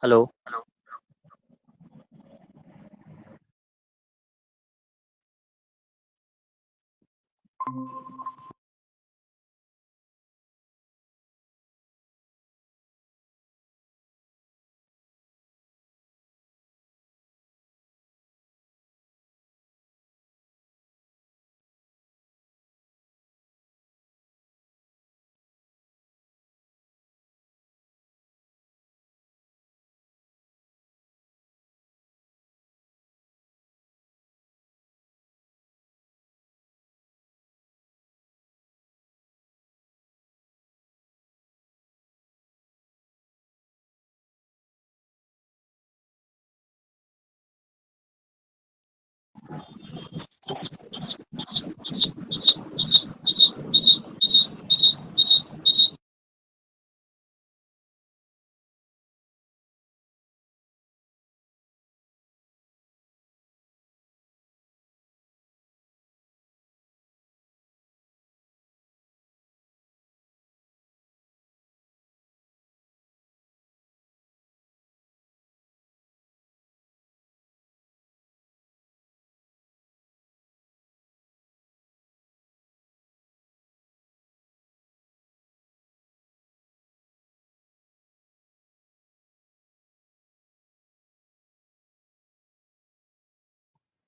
Hello.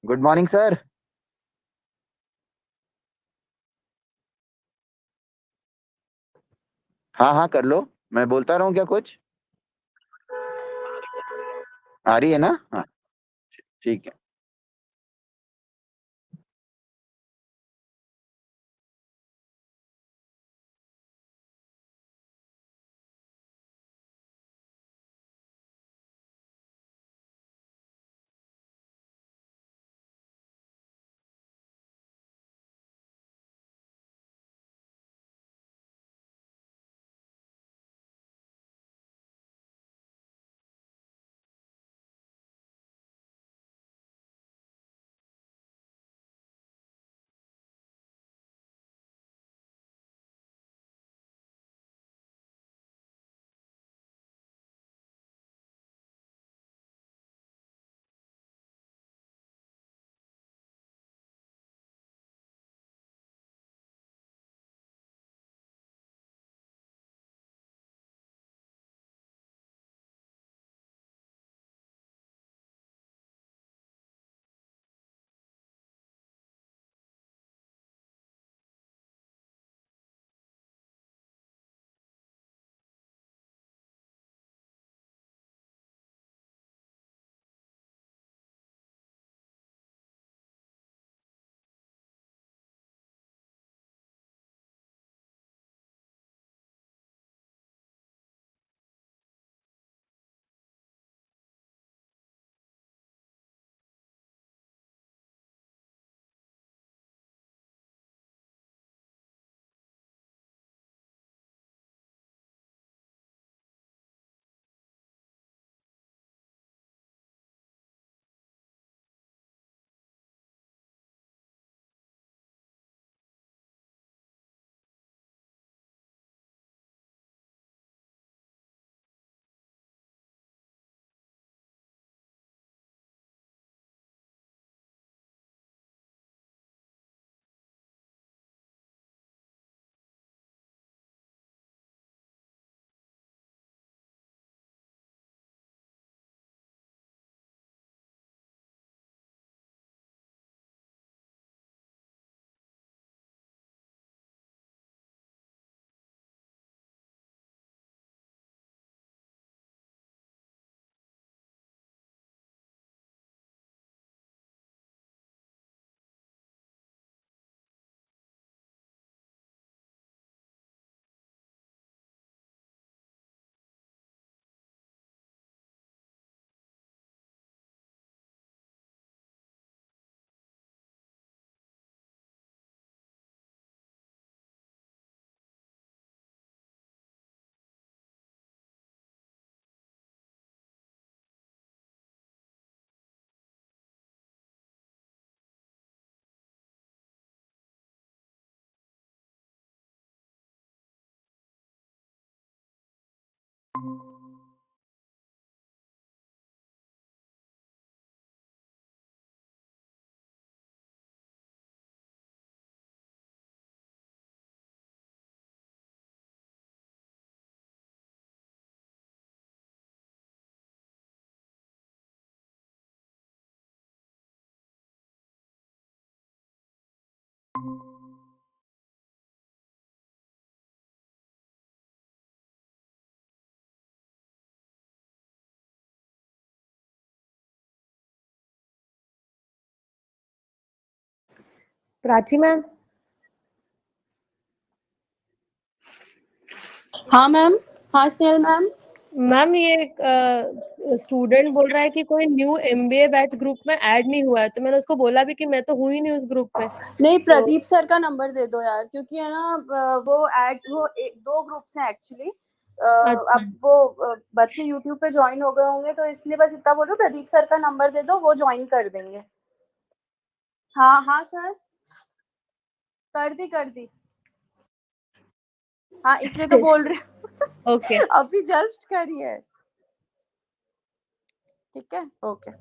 Good morning sir. हाँ हाँ कर लो। मैं बोलता रहा हूँ क्या कुछ? आ रही है ना? हाँ। ठीक है। प्राची मैम। हाँ मैम। हाँ स्नेहल मैम। मैम ये स्टूडेंट बोल रहा है कि कोई न्यू एमबीए बैच ग्रुप में ऐड नहीं हुआ है, तो मैंने उसको बोला भी कि मैं तो हुई नहीं उस ग्रुप में। नहीं, तो प्रदीप सर का नंबर दे दो यार, क्योंकि है ना वो दो ग्रुप्स हैं एक्चुअली। अच्छा। अब वो बच्चे यूट्यूब पे ज्वाइन हो गए होंगे, तो इसलिए बस इतना बोलो, प्रदीप सर का नंबर दे दो, वो ज्वाइन कर देंगे। हाँ हाँ सर, कर दी। हाँ इसलिए तो बोल रहे ओके। अभी जस्ट करी है। ठीक है, ओके।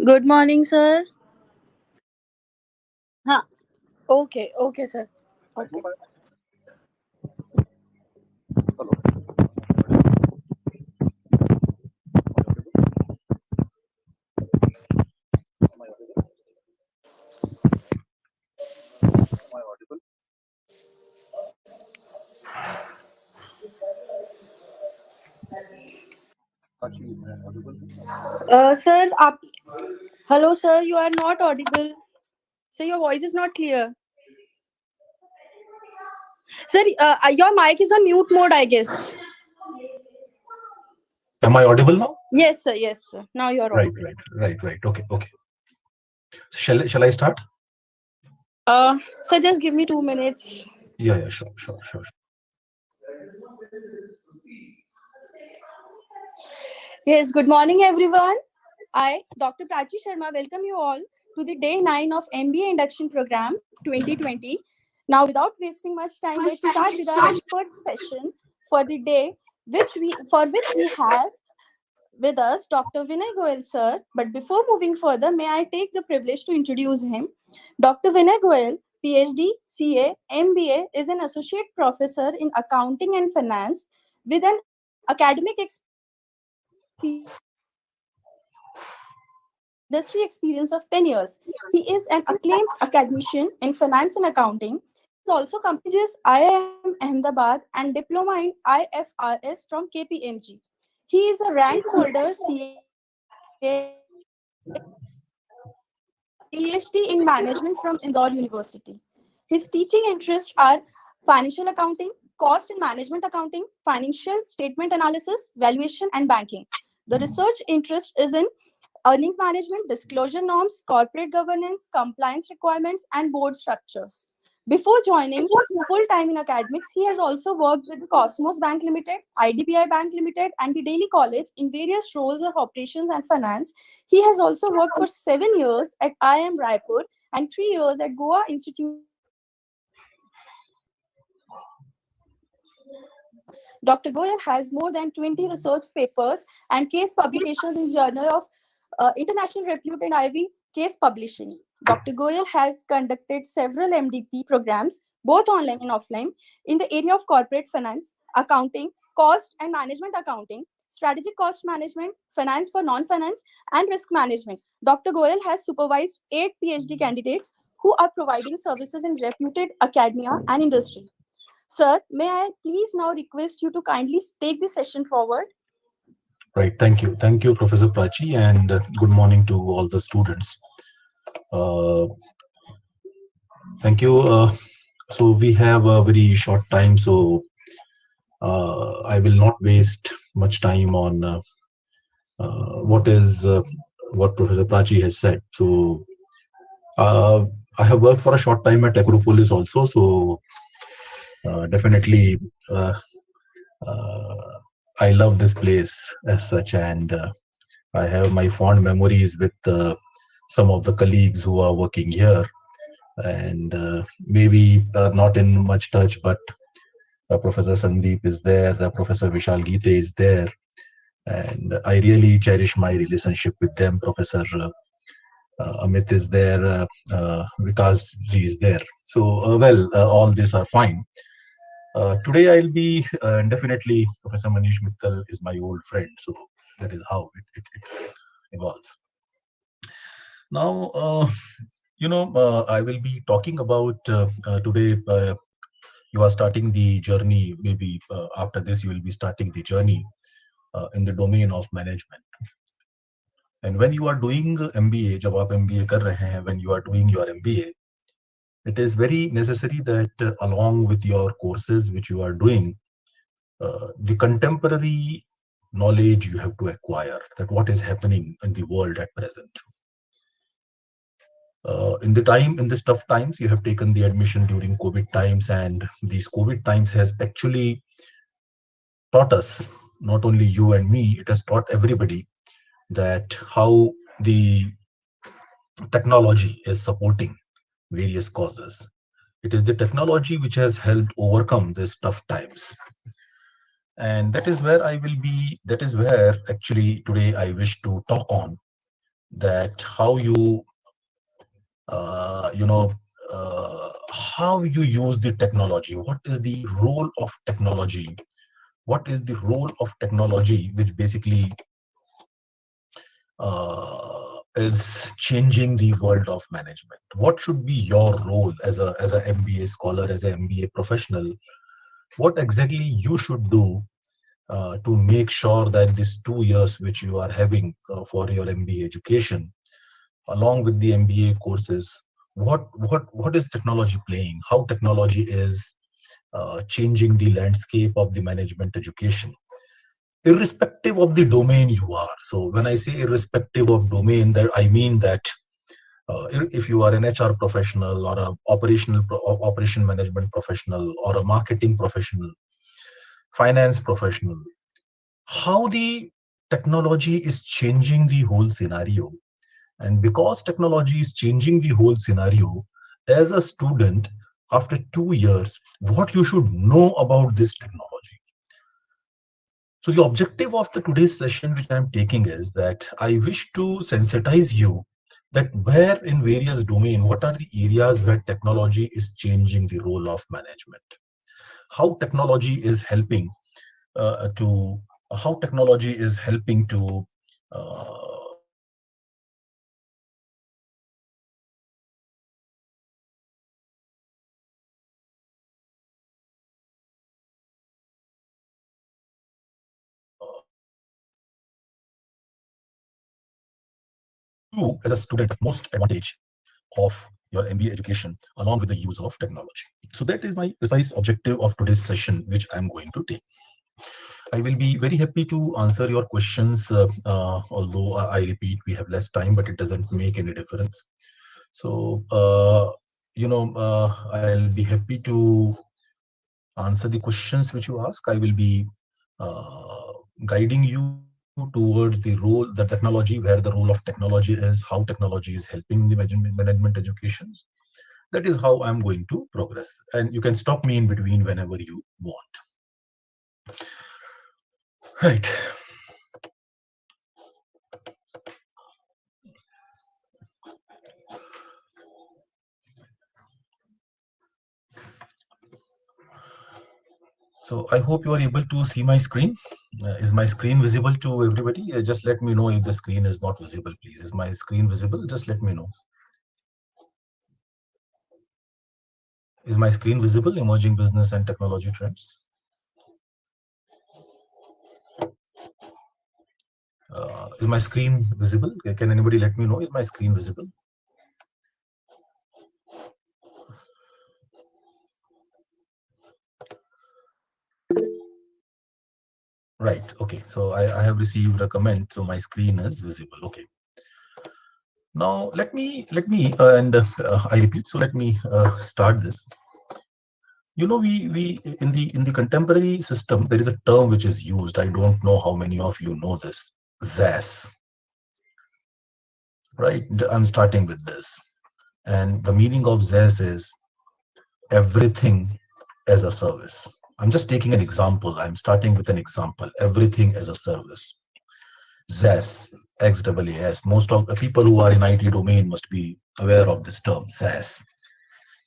Good morning, sir. हाँ, okay, sir. Okay. Sir, hello, sir. You are not audible. Sir, your voice is not clear. Sir, your mic is on mute mode, I guess. Am I audible now? Yes, sir. Yes, sir. Now you are audible. Right. Okay. Shall I start? Sir, just give me 2 minutes. Yeah, sure. Yes, good morning, everyone. I, Dr. Prachi Sharma, welcome you all to the day 9 of MBA Induction Program 2020. Now, without wasting much time, let's start with our expert session for the day, for which we have with us Dr. Vinay Goyal, sir. But before moving further, may I take the privilege to introduce him? Dr. Vinay Goyal, PhD, CA, MBA, is an associate professor in accounting and finance with an academic experience of 10 years and industry experience of 10 years. He is an acclaimed academician in finance and accounting. He also completed prestigious IIM Ahmedabad and diploma in IFRS from KPMG. He is a rank holder CA and PhD in management from Indore University. His teaching interests are financial accounting, cost and management accounting, financial statement analysis, valuation, and banking. The research interest is in earnings management, disclosure norms, corporate governance, compliance requirements, and board structures. Before joining full time in academics, he has also worked with the Cosmos Bank Limited, IDBI Bank Limited, and the Daily College in various roles of operations and finance. He has also worked for 7 years at IIM Raipur and 3 years at Goa Institute of Management. Dr. Goyal has more than 20 research papers and case publications in Journal of International Repute and Ivy Case Publishing. Dr. Goyal has conducted several MDP programs, both online and offline, in the area of corporate finance, accounting, cost and management accounting, strategic cost management, finance for non-finance, and risk management. Dr. Goyal has supervised 8 PhD candidates who are providing services in reputed academia and industry. Sir, may I please now request you to kindly take the session forward? Right. Thank you, Professor Prachi, and good morning to all the students. Thank you. So we have a very short time, so I will not waste much time on what Professor Prachi has said. So I have worked for a short time at Acropolis also, so definitely I love this place as such, and I have my fond memories with some of the colleagues who are working here, and maybe not in much touch, but Professor Sandeep is there, Professor Vishal Gite is there, and I really cherish my relationship with them. Professor Amit is there, Vikas ji is there. So, all these are fine. Today I'll be definitely Professor Manish Mittal is my old friend, so that is how it evolves. Now, I will be talking about today. You are starting the journey. Maybe after this, you will be starting the journey in the domain of management. And when you are doing MBA, जब आप MBA कर रहे हैं, when you are doing your MBA, it is very necessary that along with your courses which you are doing, the contemporary knowledge you have to acquire, that what is happening in the world at present. In this tough times, you have taken the admission during COVID times, and these COVID times has actually taught us, not only you and me, it has taught everybody that how the technology is supporting various causes. It is the technology which has helped overcome these tough times. And that is where that is where actually today I wish to talk on that how you, you know, how you use the technology. What is the role of technology? What is the role of technology, which basically is changing the world of management? What should be your role as a MBA scholar, as an MBA professional? What exactly you should do to make sure that these 2 years which you are having for your MBA education, along with the MBA courses, what is technology playing? How technology is changing the landscape of the management education, irrespective of the domain you are. So when I say irrespective of domain, that I mean that if you are an HR professional or a operation management professional or a marketing professional, finance professional, how the technology is changing the whole scenario. And because technology is changing the whole scenario, as a student, after 2 years, what you should know about this technology. So the objective of the today's session, which I'm taking, is that I wish to sensitize you that where in various domain, what are the areas where technology is changing the role of management, how technology is helping to how technology is helping to you as a student most advantage of your MBA education along with the use of technology. So that is my precise objective of today's session, which I'm going to take. I will be very happy to answer your questions, although I repeat, we have less time, but it doesn't make any difference. So, I'll be happy to answer the questions which you ask. I will be uh, guiding you towards the role, the technology, where the role of technology is, how technology is helping the management educations. That is how I'm going to progress. And you can stop me in between whenever you want. Right. So I hope you are able to see my screen. Is my screen visible to everybody? Just let me know if the screen is not visible, please. Is my screen visible? Just let me know. Is my screen visible? Emerging business and technology trends. Is my screen visible? Can anybody let me know? Is my screen visible? Right. Okay. So I have received a comment. So my screen is visible. Okay. Now and I repeat. So let me start this. You know, we in the contemporary system, there is a term which is used. I don't know how many of you know this. ZAS. Right. I'm starting with this, and the meaning of ZAS is everything as a service. I'm just taking an example. I'm starting with an example. Everything as a service. ZAS, XAAS. Most of the people who are in IT domain must be aware of this term, ZAS.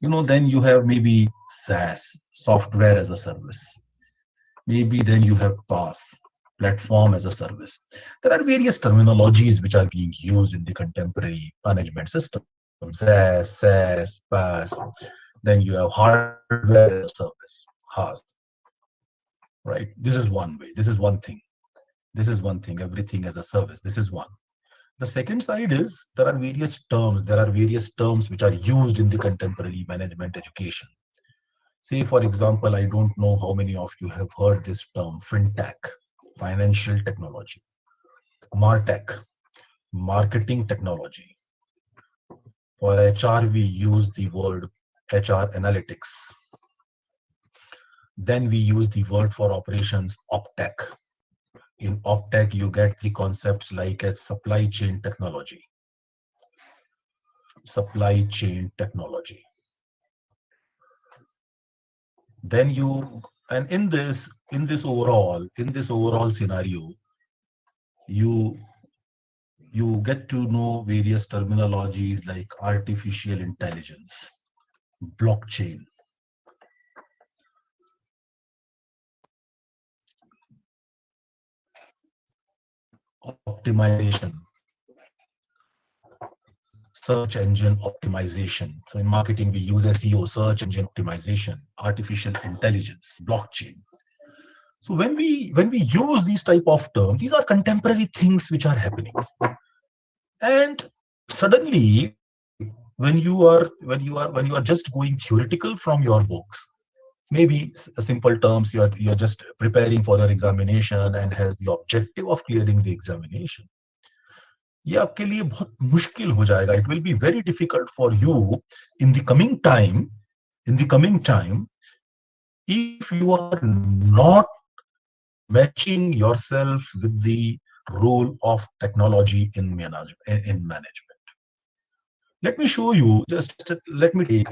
You know, then you have maybe SaaS, software as a service. Maybe then you have PaaS, platform as a service. There are various terminologies which are being used in the contemporary management system. SaaS, SaaS, PaaS. Then you have hardware as a service, HaaS. Right? This is one way. This is one thing. This is one thing. Everything as a service. This is one. The second side is there are various terms. There are various terms which are used in the contemporary management education. Say, for example, I don't know how many of you have heard this term, fintech, financial technology, martech, marketing technology. For HR, we use the word HR analytics. Then we use the word for operations, optech. In optech, you get the concepts like a supply chain technology. Supply chain technology. Then you, and in this, in this overall scenario, you you get to know various terminologies like artificial intelligence, blockchain, optimization, search engine optimization. So in marketing, we use SEO, search engine optimization, artificial intelligence, blockchain. So when we use these type of terms, these are contemporary things which are happening. And suddenly, when you are just going theoretical from your books, maybe simple terms, you're just preparing for your examination and has the objective of clearing the examination, ये आपके लिए बहुत मुश्किल हो जाएगा. It will be very difficult for you in the coming time, if you are not matching yourself with the role of technology in management. Let me show you. Just let me take.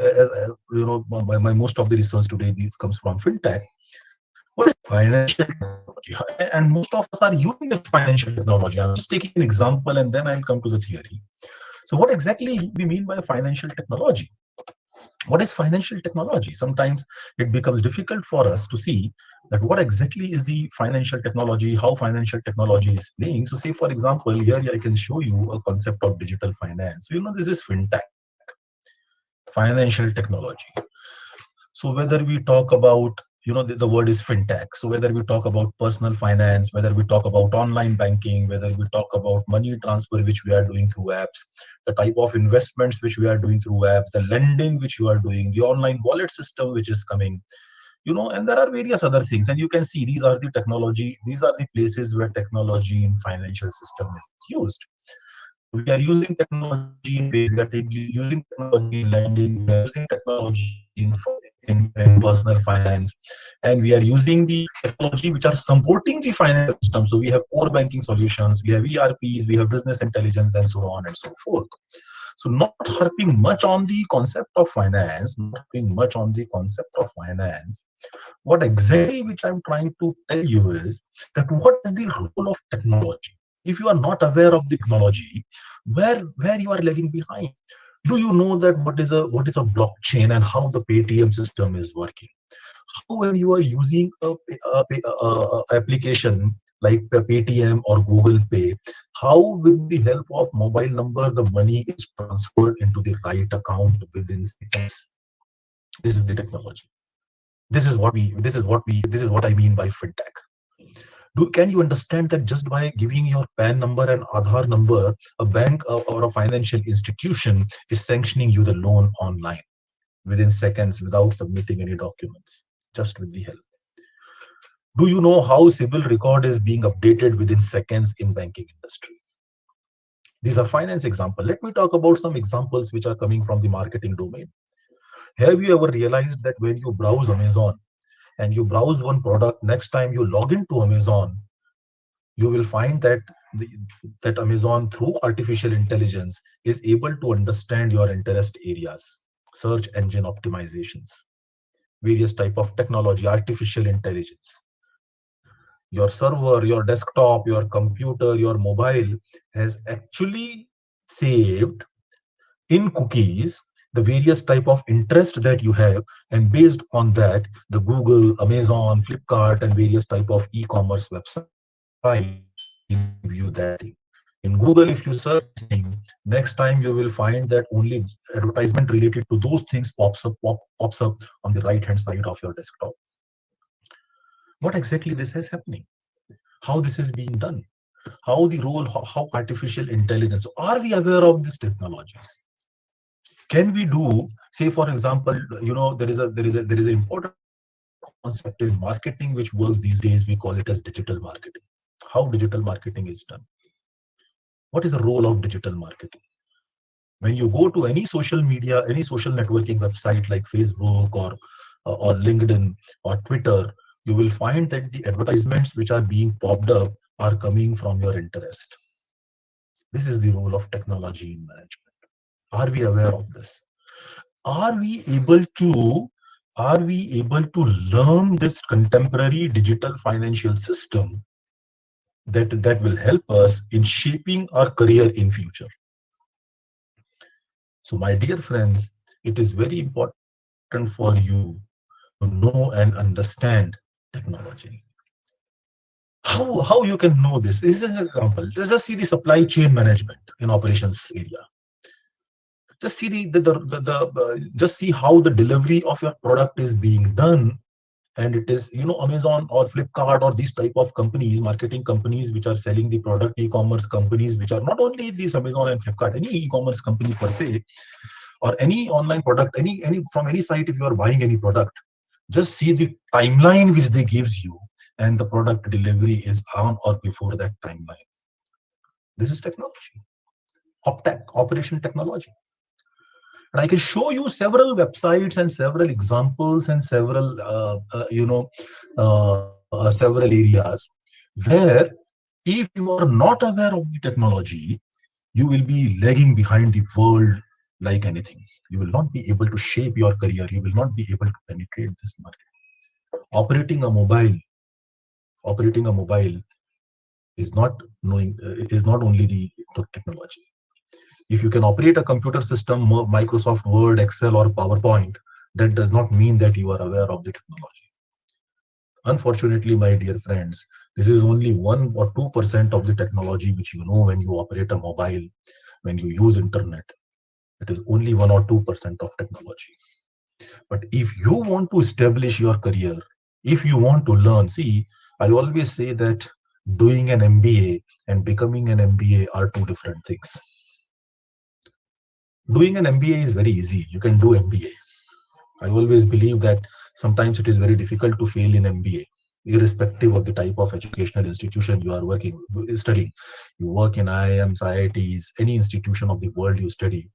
My most of the research today comes from fintech. What is financial technology? And most of us are using this financial technology. I'm just taking an example, and then I'll come to the theory. So, what exactly we mean by financial technology? What is financial technology? Sometimes it becomes difficult for us to see that what exactly is the financial technology, how financial technology is playing. So say, for example, here I can show you a concept of digital finance. This is fintech, financial technology. So whether we talk about, the word is fintech. So whether we talk about personal finance, whether we talk about online banking, whether we talk about money transfer, which we are doing through apps, the type of investments which we are doing through apps, the lending which you are doing, the online wallet system which is coming, and there are various other things. And you can see these are the places where technology in financial system is used. We are using technology in pay, we are using technology in lending, we are using technology in personal finance, and we are using the technology which are supporting the financial system. So we have core banking solutions, we have ERPs, we have business intelligence, and so on and so forth. So not harping much on the concept of finance, what exactly which I'm trying to tell you is that what is the role of technology? If you are not aware of the technology, where you are lagging behind. Do you know that what is a blockchain and how the Paytm system is working? How, when you are using a application like Paytm or Google Pay, how with the help of mobile number the money is transferred into the right account within seconds? This is the technology. This is what I mean by fintech. Can you understand that just by giving your PAN number and Aadhaar number, a bank or a financial institution is sanctioning you the loan online within seconds without submitting any documents, just with the help? Do you know how civil record is being updated within seconds in banking industry? These are finance examples. Let me talk about some examples which are coming from the marketing domain. Have you ever realized that when you browse Amazon and you browse one product, next time you log into Amazon, you will find that that Amazon, through artificial intelligence, is able to understand your interest areas, search engine optimizations, various type of technology, artificial intelligence. Your server, your desktop, your computer, your mobile has actually saved in cookies the various type of interest that you have, and based on that, the Google, Amazon, Flipkart, and various type of e-commerce websites will give you that thing. In Google, if you search anything, next time you will find that only advertisement related to those things pops up on the right hand side of your desktop. What exactly this is happening? How this is being done? How the role, how artificial intelligence? Are we aware of these technologies? Can we do, say for example, there is an important concept in marketing which works these days. We call it as digital marketing. How digital marketing is done? What is the role of digital marketing? When you go to any social media, any social networking website like Facebook or LinkedIn or Twitter, you will find that the advertisements which are being popped up are coming from your interest. This is the role of technology in management. Are we aware of this? Are we able to are we able to learn this contemporary digital financial system that will help us in shaping our career in future? So my dear friends, it is very important for you to know and understand technology. How you can know this? This is an example. Just see the supply chain management in operations area. Just see just see how the delivery of your product is being done. And it is, Amazon or Flipkart or these type of companies, marketing companies which are selling the product, e-commerce companies which are not only these Amazon and Flipkart, any e-commerce company per se, or any online product, any from any site. If you are buying any product, just see the timeline which they gives you, and the product delivery is on or before that timeline. This is technology, operation technology. And I can show you several websites and several examples and several several areas where, if you are not aware of the technology, you will be lagging behind the world like anything. You will not be able to shape your career. You will not be able to penetrate this market. Operating a mobile is not knowing is not only the technology. If you can operate a computer system, Microsoft Word, Excel, or PowerPoint, that does not mean that you are aware of the technology. Unfortunately, my dear friends, this is only 1 or 2% of the technology which you know when you operate a mobile, when you use internet. It is only 1 or 2% of technology. But if you want to establish your career, if you want to learn, see, I always say that doing an MBA and becoming an MBA are two different things. Doing an MBA is very easy. You can do MBA. I always believe that sometimes it is very difficult to fail in MBA, irrespective of the type of educational institution you are studying. You work in IIMs, IITs, any institution of the world you study.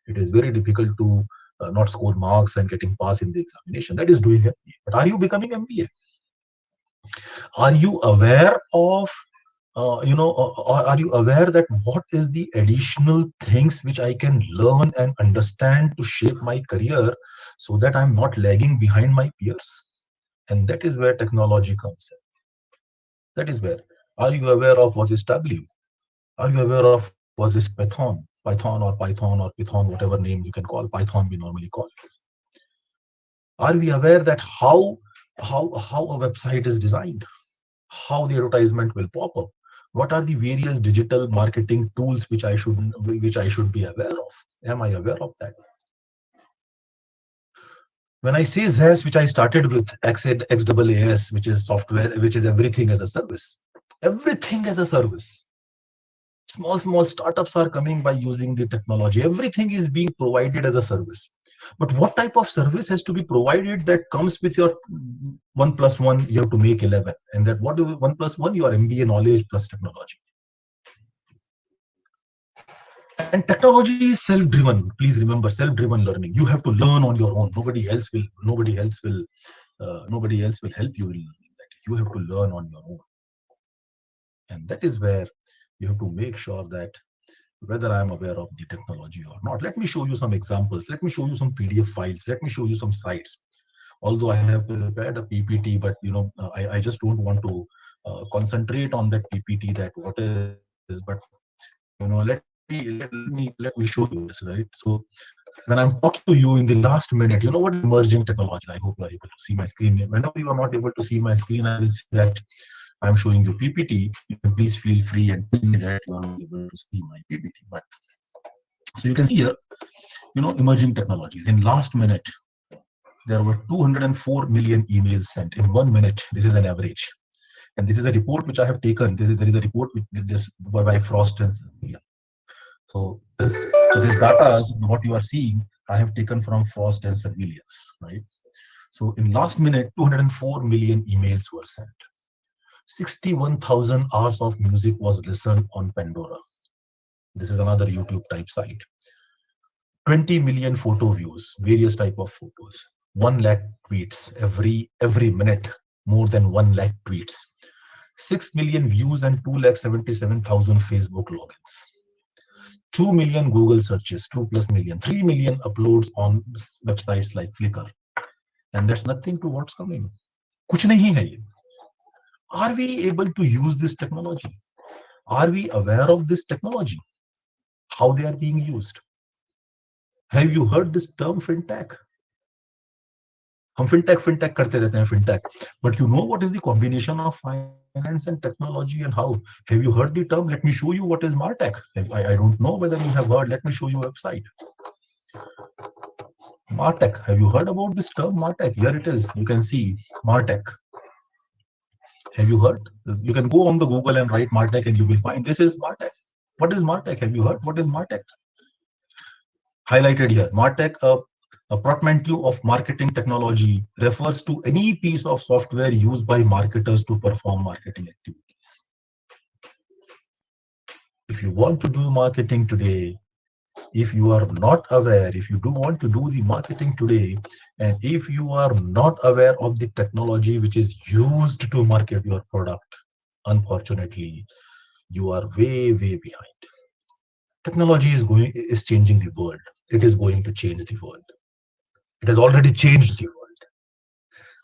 It is very difficult to not score marks and getting pass in the examination. That is doing MBA. But are you becoming MBA? Are you aware of are you aware that what is the additional things which I can learn and understand to shape my career so that I'm not lagging behind my peers? And that is where technology comes in. That is where. Are you aware of what is W? Are you aware of what is Python or Python, whatever name you can call Python, we normally call it? Are we aware that how a website is designed? How the advertisement will pop up? What are the various digital marketing tools which I should be aware of? Am I aware of that? When I say ZaaS, which I started with XAAS, which is software, which is everything as a service. Everything as a service. Small startups are coming by using the technology. Everything is being provided as a service. But what type of service has to be provided that comes with your 1 plus 1, you have to make 11. And that what is 1 plus 1? Your MBA knowledge plus technology. And technology is self-driven. Please remember, self-driven learning. You have to learn on your own. Nobody else will help you in learning that. You have to learn on your own. And that is where you have to make sure that whether I'm aware of the technology or not. Let me show you some examples. Let me show you some PDF files. Let me show you some sites. Although I have prepared a PPT, but I just don't want to concentrate on that PPT, that what is, but let me show you this, right? So when I'm talking to you in the last minute, what is emerging technology? I hope you are able to see my screen. Whenever you are not able to see my screen, I will say that I'm showing you PPT. You can please feel free and tell me that you are not able to see my PPT. But so you can see here, emerging technologies. In last minute, there were 204 million emails sent in 1 minute. This is an average, and this is a report which I have taken. There is a report with this by Frost and Sullivan. So this data is what you are seeing. I have taken from Frost and Surveillance, right? So in last minute, 204 million emails were sent. 61,000 hours of music was listened on Pandora. This is another YouTube type site. 20 million photo views, various type of photos. 1 lakh tweets every minute, more than 1 lakh tweets. 6 million views and 2,77,000 Facebook logins. 2 million Google searches, 2+ million. 3 million uploads on websites like Flickr. and that's nothing to what's coming. कुछ नहीं है ये. Are we able to use this technology? Are we aware of this technology? How they are being used? Have you heard this term fintech? हम fintech करते रहते हैं fintech, but you know what is the combination of finance and technology and how? Have you heard the term? Let me show you what is martech. I don't know whether you have heard. Let me show you a website. Martech. Have you heard about this term martech? Here it is. You can see martech. Have you heard? You can go on the Google and write martech and you will find this is martech. What is martech? Have you heard? What is martech? Highlighted here. Martech, a portmanteau of marketing technology, refers to any piece of software used by marketers to perform marketing activities. If you want to do marketing today, if you are not aware, if you do want to do the marketing today, and if you are not aware of the technology which is used to market your product, unfortunately, you are way behind. Technology is changing the world. It is going to change the world. It has already changed the world.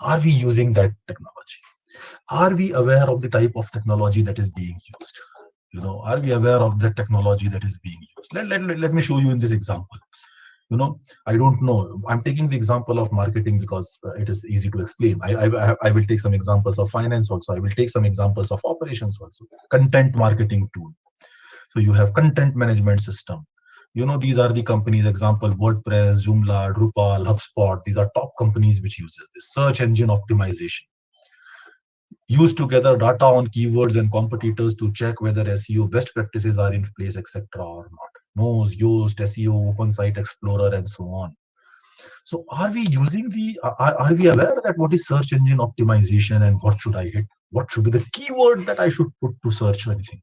Are we using that technology? Are we aware of the type of technology that is being used? Are we aware of the technology that is being used? Let me show you in this example. I don't know. I'm taking the example of marketing because it is easy to explain. I will take some examples of finance also. I will take some examples of operations also. Content marketing tool. So you have content management system. These are the companies, example, WordPress, Joomla, Drupal, HubSpot. These are top companies which uses this. Search engine optimization. Use to gather data on keywords and competitors to check whether SEO best practices are in place, etc. or not. Moz, Yoast, SEO, Open Site Explorer, and so on. So are we using are we aware that what is search engine optimization and what should I hit? What should be the keyword that I should put to search anything?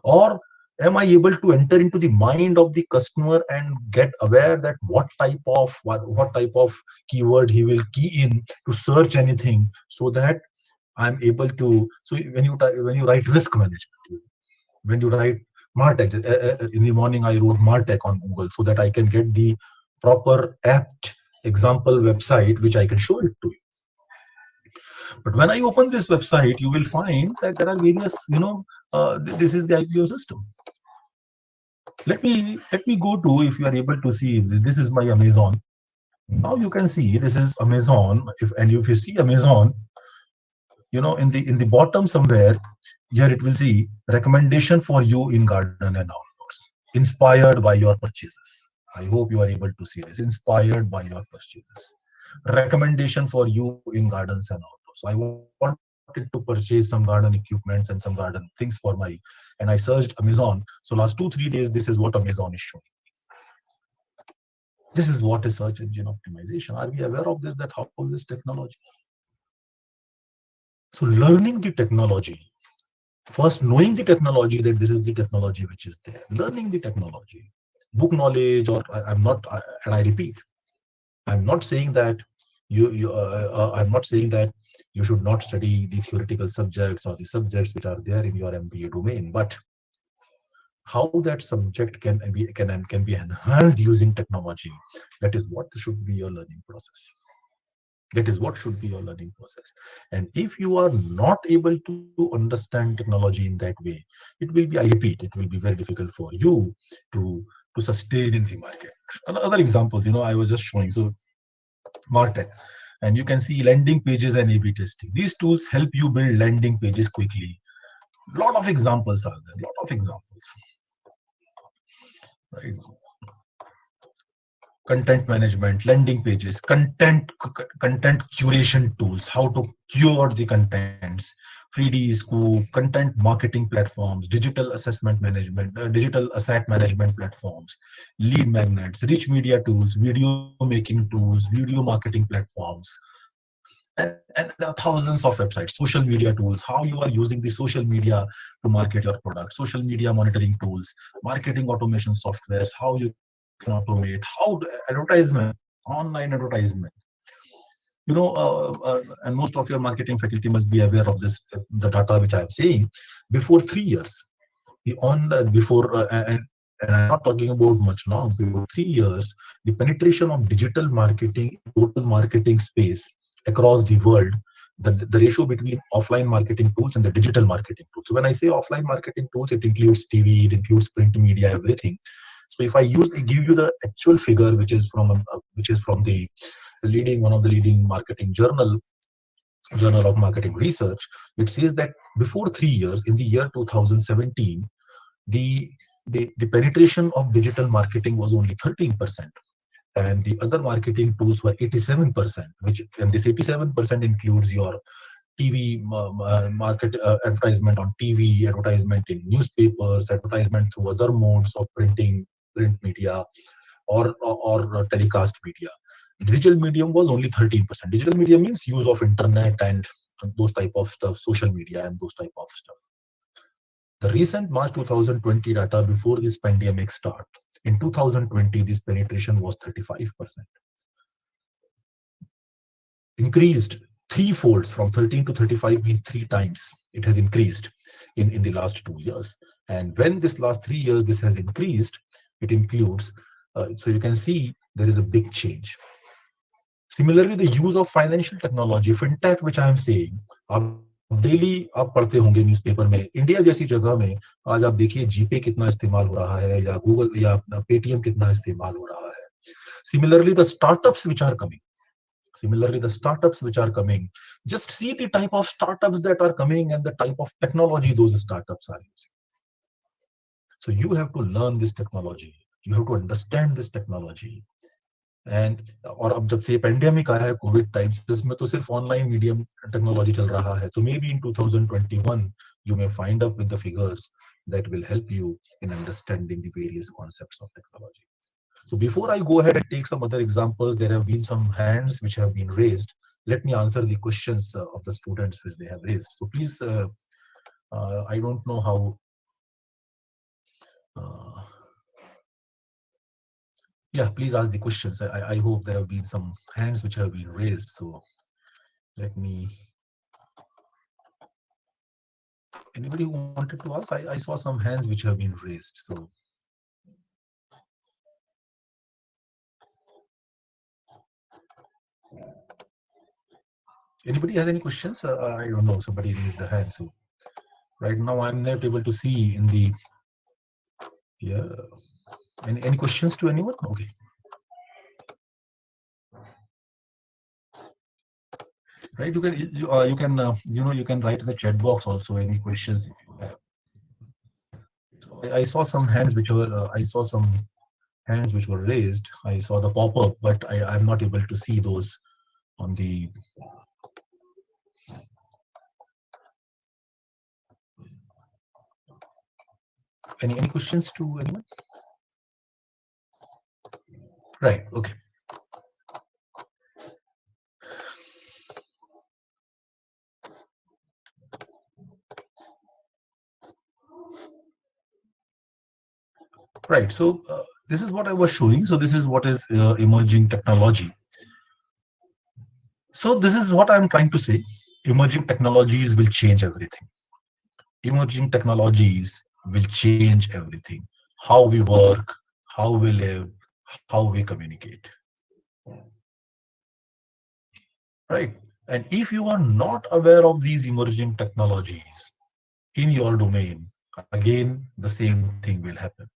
Or am I able to enter into the mind of the customer and get aware that what type of keyword he will key in to search anything, so that I'm able to. So when you write risk management, when you write martech, in the morning I wrote martech on Google so that I can get the proper apt example website which I can show it to you. But when I open this website, you will find that there are various, this is the IPO system. Let me go to, if you are able to see, this is my Amazon. Now you can see this is Amazon. If you see Amazon, in the bottom somewhere, here it will see recommendation for you in garden and outdoors, inspired by your purchases. I hope you are able to see this, inspired by your purchases. Recommendation for you in gardens and outdoors. So I wanted to purchase some garden equipments and some garden things for and I searched Amazon. So last 2-3 days, this is what Amazon is showing. This is what is search engine optimization. Are we aware of this, that how this technology? So learning the technology, first knowing the technology, that this is the technology which is there, learning the technology, book knowledge, or and I repeat, I'm not saying that I'm not saying that you should not study the theoretical subjects or the subjects which are there in your MBA domain, but how that subject can be enhanced using technology, that is what should be your learning process. That is what should be your learning process. And if you are not able to understand technology in that way, it will be, I repeat, it will be very difficult for you to sustain in the market. Other examples, I was just showing. So martech, and you can see landing pages and A/B testing. These tools help you build landing pages quickly. Lot of examples are there. Lot of examples. Right. Content management, landing pages, content curation tools, how to cure the contents, 3D Scoop, content marketing platforms, digital asset management platforms, lead magnets, rich media tools, video making tools, video marketing platforms. And there are thousands of websites, social media tools, how you are using the social media to market your product, social media monitoring tools, marketing automation softwares, how you can automate, advertisement, online advertisement. And most of your marketing faculty must be aware of this, the data which I am saying. Before 3 years, and I'm not talking about much long, before 3 years, the penetration of digital marketing in total marketing space across the world, the ratio between offline marketing tools and the digital marketing tools. So when I say offline marketing tools, it includes TV, it includes print media, everything. So if I give you the actual figure, which is from the leading one of the leading marketing journal of marketing research, it says that before 3 years, in the year 2017, the the penetration of digital marketing was only 13%, and the other marketing tools were 87%, which, and this 87% includes your TV market, advertisement on TV, advertisement in newspapers, advertisement through other modes of print media, or telecast media. Digital medium was only 13%. Digital media means use of internet and those type of stuff, social media and those type of stuff. The recent March 2020 data before this pandemic start, in 2020, this penetration was 35%. Increased threefolds from 13 to 35 means three times it has increased in the last 2 years. And when this last 3 years, this has increased, it includes, so you can see there is a big change. Similarly, the use of financial technology, fintech, which I am saying, आप daily आप पढ़ते होंगे newspaper में, India जैसी जगह में आज आप देखिए जीपे कितना इस्तेमाल हो रहा है, या गूगल या पेटीएम कितना इस्तेमाल हो रहा है. Similarly, the startups which are coming. Just see the type of startups that are coming and the type of technology those startups are using. So you have to learn this technology. You have to understand this technology. And और अब जब से pandemic आया है, Covid times, इसमें तो सिर्फ online medium technology चल रहा है. तो may be in 2021 you may find up with the figures that will help you in understanding the various concepts of technology. So before I go ahead and take some other examples, there have been some hands which have been raised. Let me answer the questions of the students which they have raised. So please, I don't know how. Yeah, please ask the questions. I hope there have been some hands which have been raised. So let me. Anybody who wanted to ask? I saw some hands which have been raised. So. Anybody has any questions? I don't know. Somebody raised the hand. So right now I'm not able to see in the. Yeah. Any questions to anyone? Okay. Right. You can you can write in the chat box also any questions if you have. So I saw some hands which were raised. I saw the pop-up, but I'm not able to see those on the. Any questions to anyone? Right. Okay. Right. So this is what I was showing. So this is what is emerging technology. So this is what I'm trying to say. Emerging technologies will change everything. Emerging technologies will change everything. How we work, how we live, how we communicate. Right. And if you are not aware of these emerging technologies in your domain, again, the same thing will happen.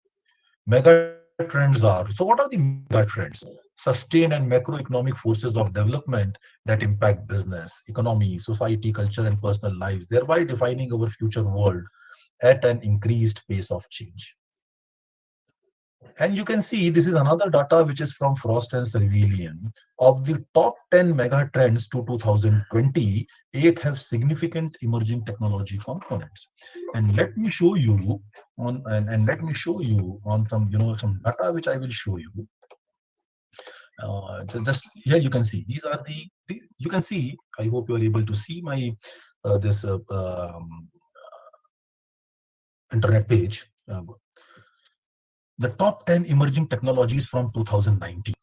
Mega trends are, so what are the mega trends? Sustained and macroeconomic forces of development that impact business, economy, society, culture, and personal lives, thereby defining our future world at an increased pace of change. And you can see this is another data which is from Frost and Sullivan. Of the top 10 mega trends to 2020, 8 have significant emerging technology components. And let me show you on some some data which I will show you. Just here you can see these are the you can see. I hope you are able to see my this internet page. The top 10 emerging technologies from 2019.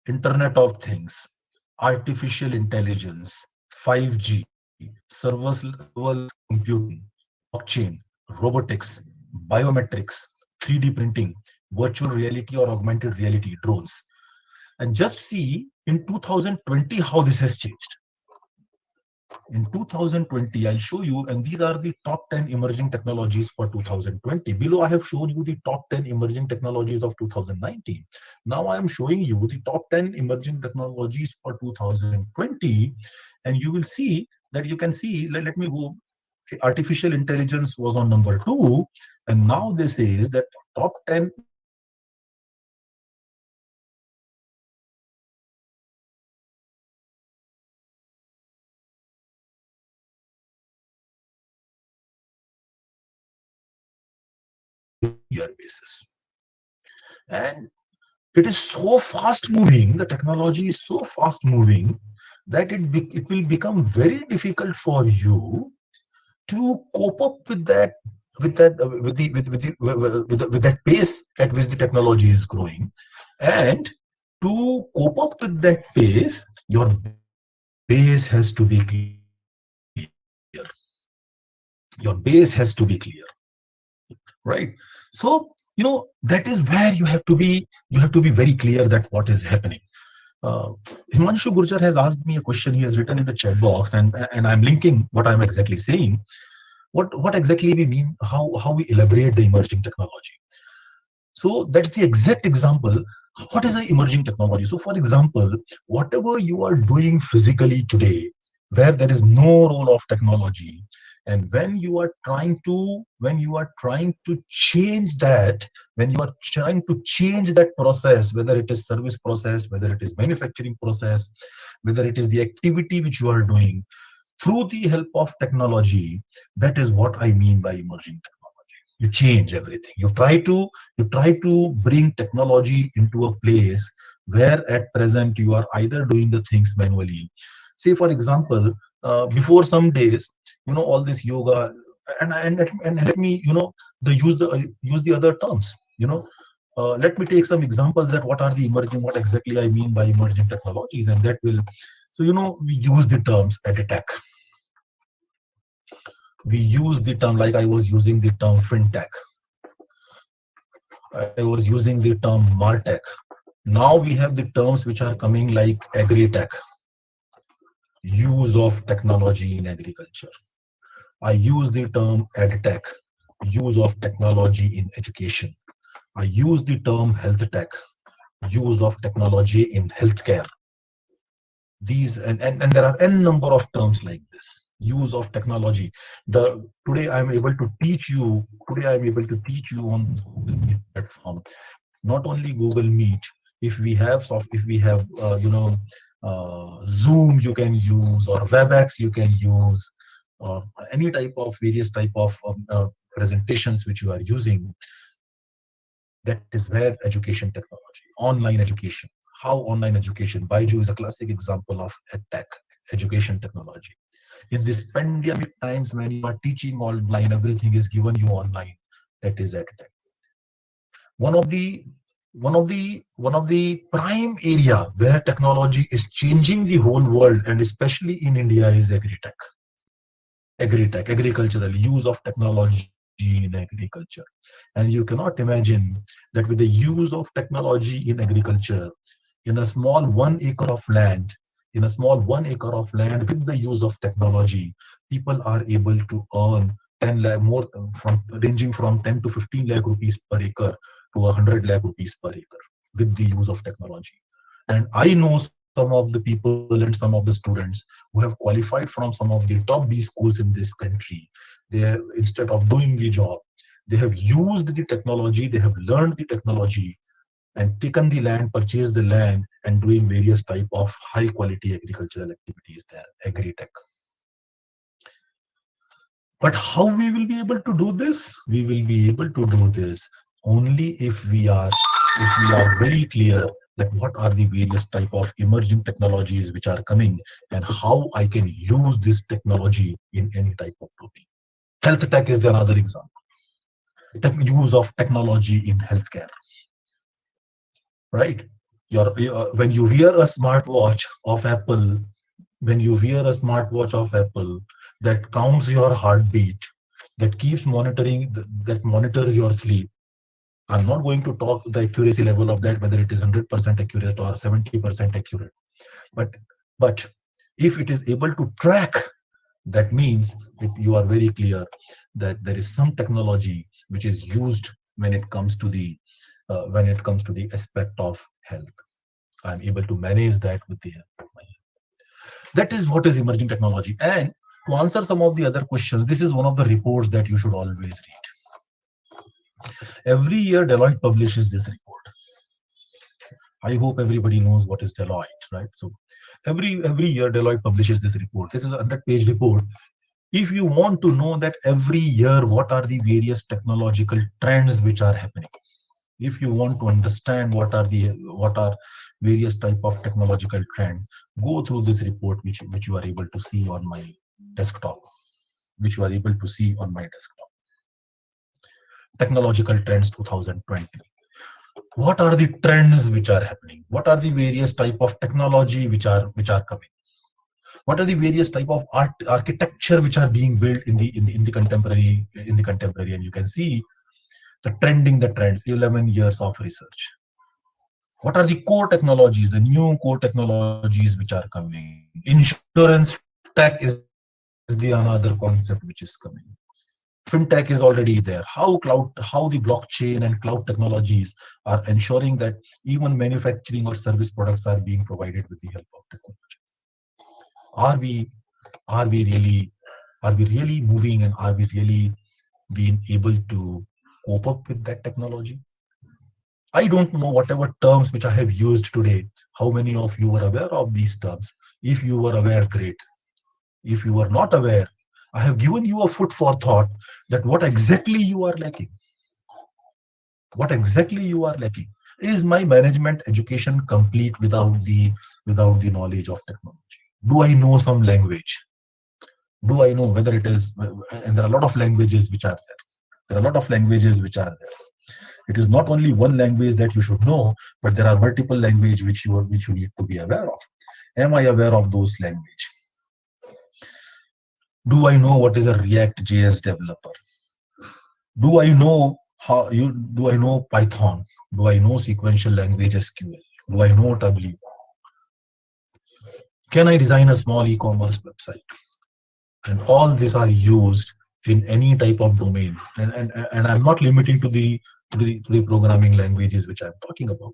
Internet of Things, artificial intelligence, 5G, serverless computing, blockchain, robotics, biometrics, 3D printing, virtual reality or augmented reality, drones. And just see in 2020 how this has changed. In 2020, I'll show you, and these are the top 10 emerging technologies for 2020. Below, I have shown you the top 10 emerging technologies of 2019. Now I am showing you the top 10 emerging technologies for 2020, and you will see that you can see, let me go, artificial intelligence was on number 2, and now this is that top 10 emerging technologies for 2020. And you can see that artificial intelligence is on number 2, and now this is that top 10 emerging technologies for 2020 on a year-on-year basis. And it is so fast moving, the technology is so fast moving that it will become very difficult for you to cope up with that, with that pace at which the technology is growing. And to cope up with that pace, your base has to be clear. Your base has to be clear, right? So that is where you have to be very clear that what is happening. Himanshu Gurjar has asked me a question. He has written in the chat box, and I'm linking what I'm exactly saying. What exactly we mean, how we elaborate the emerging technology. So that's the exact example. What is an emerging technology? So for example, whatever you are doing physically today, where there is no role of technology, and when you are trying to change that, when you are trying to change that process, whether it is service process, whether it is manufacturing process, whether it is the activity which you are doing through the help of technology, that is what I mean by emerging technology. You change everything. You try to bring technology into a place where at present you are either doing the things manually. Say for example, before some days, all this yoga, and let me use the other terms. Let me take some examples that what are the emerging, what exactly I mean by emerging technologies, and that will. So we use the terms edtech. We use the term, like I was using the term fintech. I was using the term martech. Now we have the terms which are coming like agri-tech, use of technology in agriculture. I use the term edtech, use of technology in education. I use the term health tech, use of technology in healthcare. These and there are n number of terms like this. Use of technology. Today I'm able to teach you. Today I'm able to teach you on this Google Meet platform. Not only Google Meet. If we have Zoom, you can use, or WebEx you can use, or any type of various type of presentations which you are using. That is where education technology, online education. How online education? Baiju is a classic example of edtech, education technology. In this pandemic times when you are teaching online, everything is given you online. That is edtech. One of the prime area where technology is changing the whole world, and especially in India, is agri-tech. Agri-tech, agricultural use of technology in agriculture. And you cannot imagine that with the use of technology in agriculture, in a small 1 acre of land, with the use of technology, people are able to earn 10 lakh more, from ranging from 10 to 15 lakh rupees per acre to 100 lakh rupees per acre with the use of technology. And I know some of the people and some of the students who have qualified from some of the top B schools in this country. Instead of doing the job, they have used the technology, they have learned the technology, and taken the land, purchased the land, and doing various type of high quality agricultural activities there, agri-tech. But how we will be able to do this? We will be able to do this only if we are very clear that what are the various type of emerging technologies which are coming, and how I can use this technology in any type of domain. Health tech is another example. Use of technology in healthcare. Right? When you wear a smartwatch of Apple, that counts your heartbeat, that keeps monitoring, that monitors your sleep. I'm not going to talk the accuracy level of that, whether it is 100% accurate or 70% accurate. But but if it is able to track, that means you are very clear that there is some technology which is used when it comes to the aspect of health. I'm able to manage that with the help of my health. That is what is emerging technology. And to answer some of the other questions, this is one of the reports that you should always read. Every year, Deloitte publishes this report. I hope everybody knows what is Deloitte, right? So every year, Deloitte publishes this report. This is a 100-page report. If you want to know that every year, what are the various technological trends which are happening, if you want to understand what are various type of technological trend, go through this report which you are able to see on my desktop, Technological Trends 2020. What are the trends which are happening? What are the various type of technology which are coming? What are the various type of architecture which are being built in the contemporary, and you can see the trends, 11 years of research. What are the core technologies, the new core technologies which are coming? Insurance tech is the another concept which is coming. Fintech is already there. How the blockchain and cloud technologies are ensuring that even manufacturing or service products are being provided with the help of technology. Are we are we really moving, and are we really being able to cope up with that technology? I don't know whatever terms which I have used today, how many of you were aware of these terms. If you were aware, great. If you are not aware, I have given you a food for thought that what exactly you are lacking. What exactly you are lacking. Is my management education complete without the knowledge of technology? Do I know some language? Do I know whether it is, and there are a lot of languages which are there. There are a lot of languages which are there. It is not only one language that you should know, but there are multiple languages which you need to be aware of. Am I aware of those language? Do I know what is a React JS developer? Do I know do I know Python? Do I know sequential language SQL? Do I know W? Can I design a small e-commerce website? And all these are used in any type of domain. And I'm not limiting to the programming languages which I'm talking about.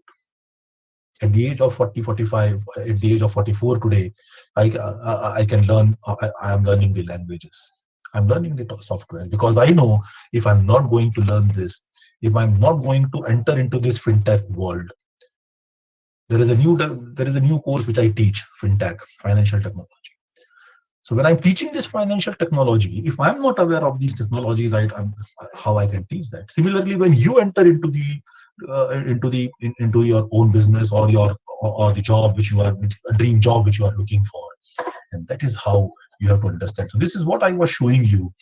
At the age of 40, 45, at the age of 44 today, I can learn, I am learning the languages. I'm learning the software because I know if I'm not going to learn this, if I'm not going to enter into this fintech world, there is a new course which I teach, fintech, financial technology. So when I'm teaching this financial technology, if I'm not aware of these technologies, how I can teach that? Similarly, when you enter into your own business, or the job a dream job which you are looking for, and that is how you have to understand. So this is what I was showing you,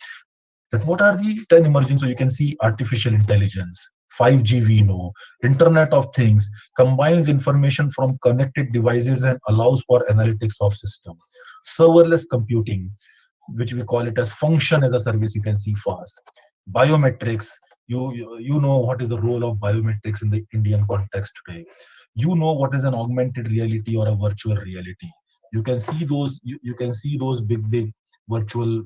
that what are the 10 emerging. So you can see artificial intelligence, 5G, we know, Internet of Things, combines information from connected devices and allows for analytics of system. Serverless computing, which we call it as function as a service, you can see fast. Biometrics, you know what is the role of biometrics in the Indian context today. You know what is an augmented reality or a virtual reality. You can see those big virtual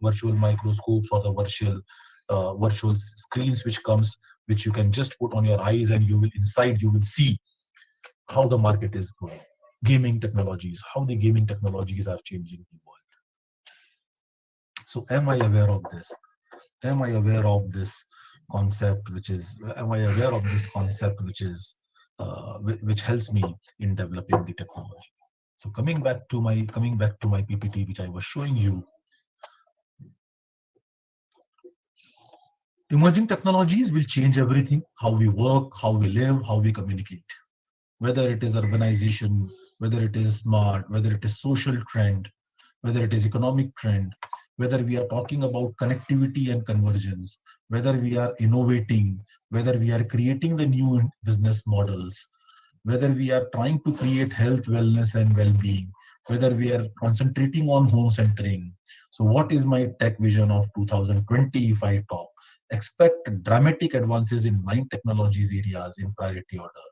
virtual microscopes, or the virtual screens which you can just put on your eyes, and you will see how the market is going. Gaming technologies, how the gaming technologies are changing the world. So am I aware of this? Am I aware of this concept which helps me in developing the technology? So coming back to my PPT which I was showing you, emerging technologies will change everything: how we work, how we live, how we communicate. Whether it is urbanization, whether it is smart, whether it is social trend, whether it is economic trend, whether we are talking about connectivity and convergence, whether we are innovating, whether we are creating the new business models, whether we are trying to create health, wellness, and well-being, whether we are concentrating on home centering. So what is my tech vision of 2020 if I talk? Expect dramatic advances in 9 technologies areas in priority order.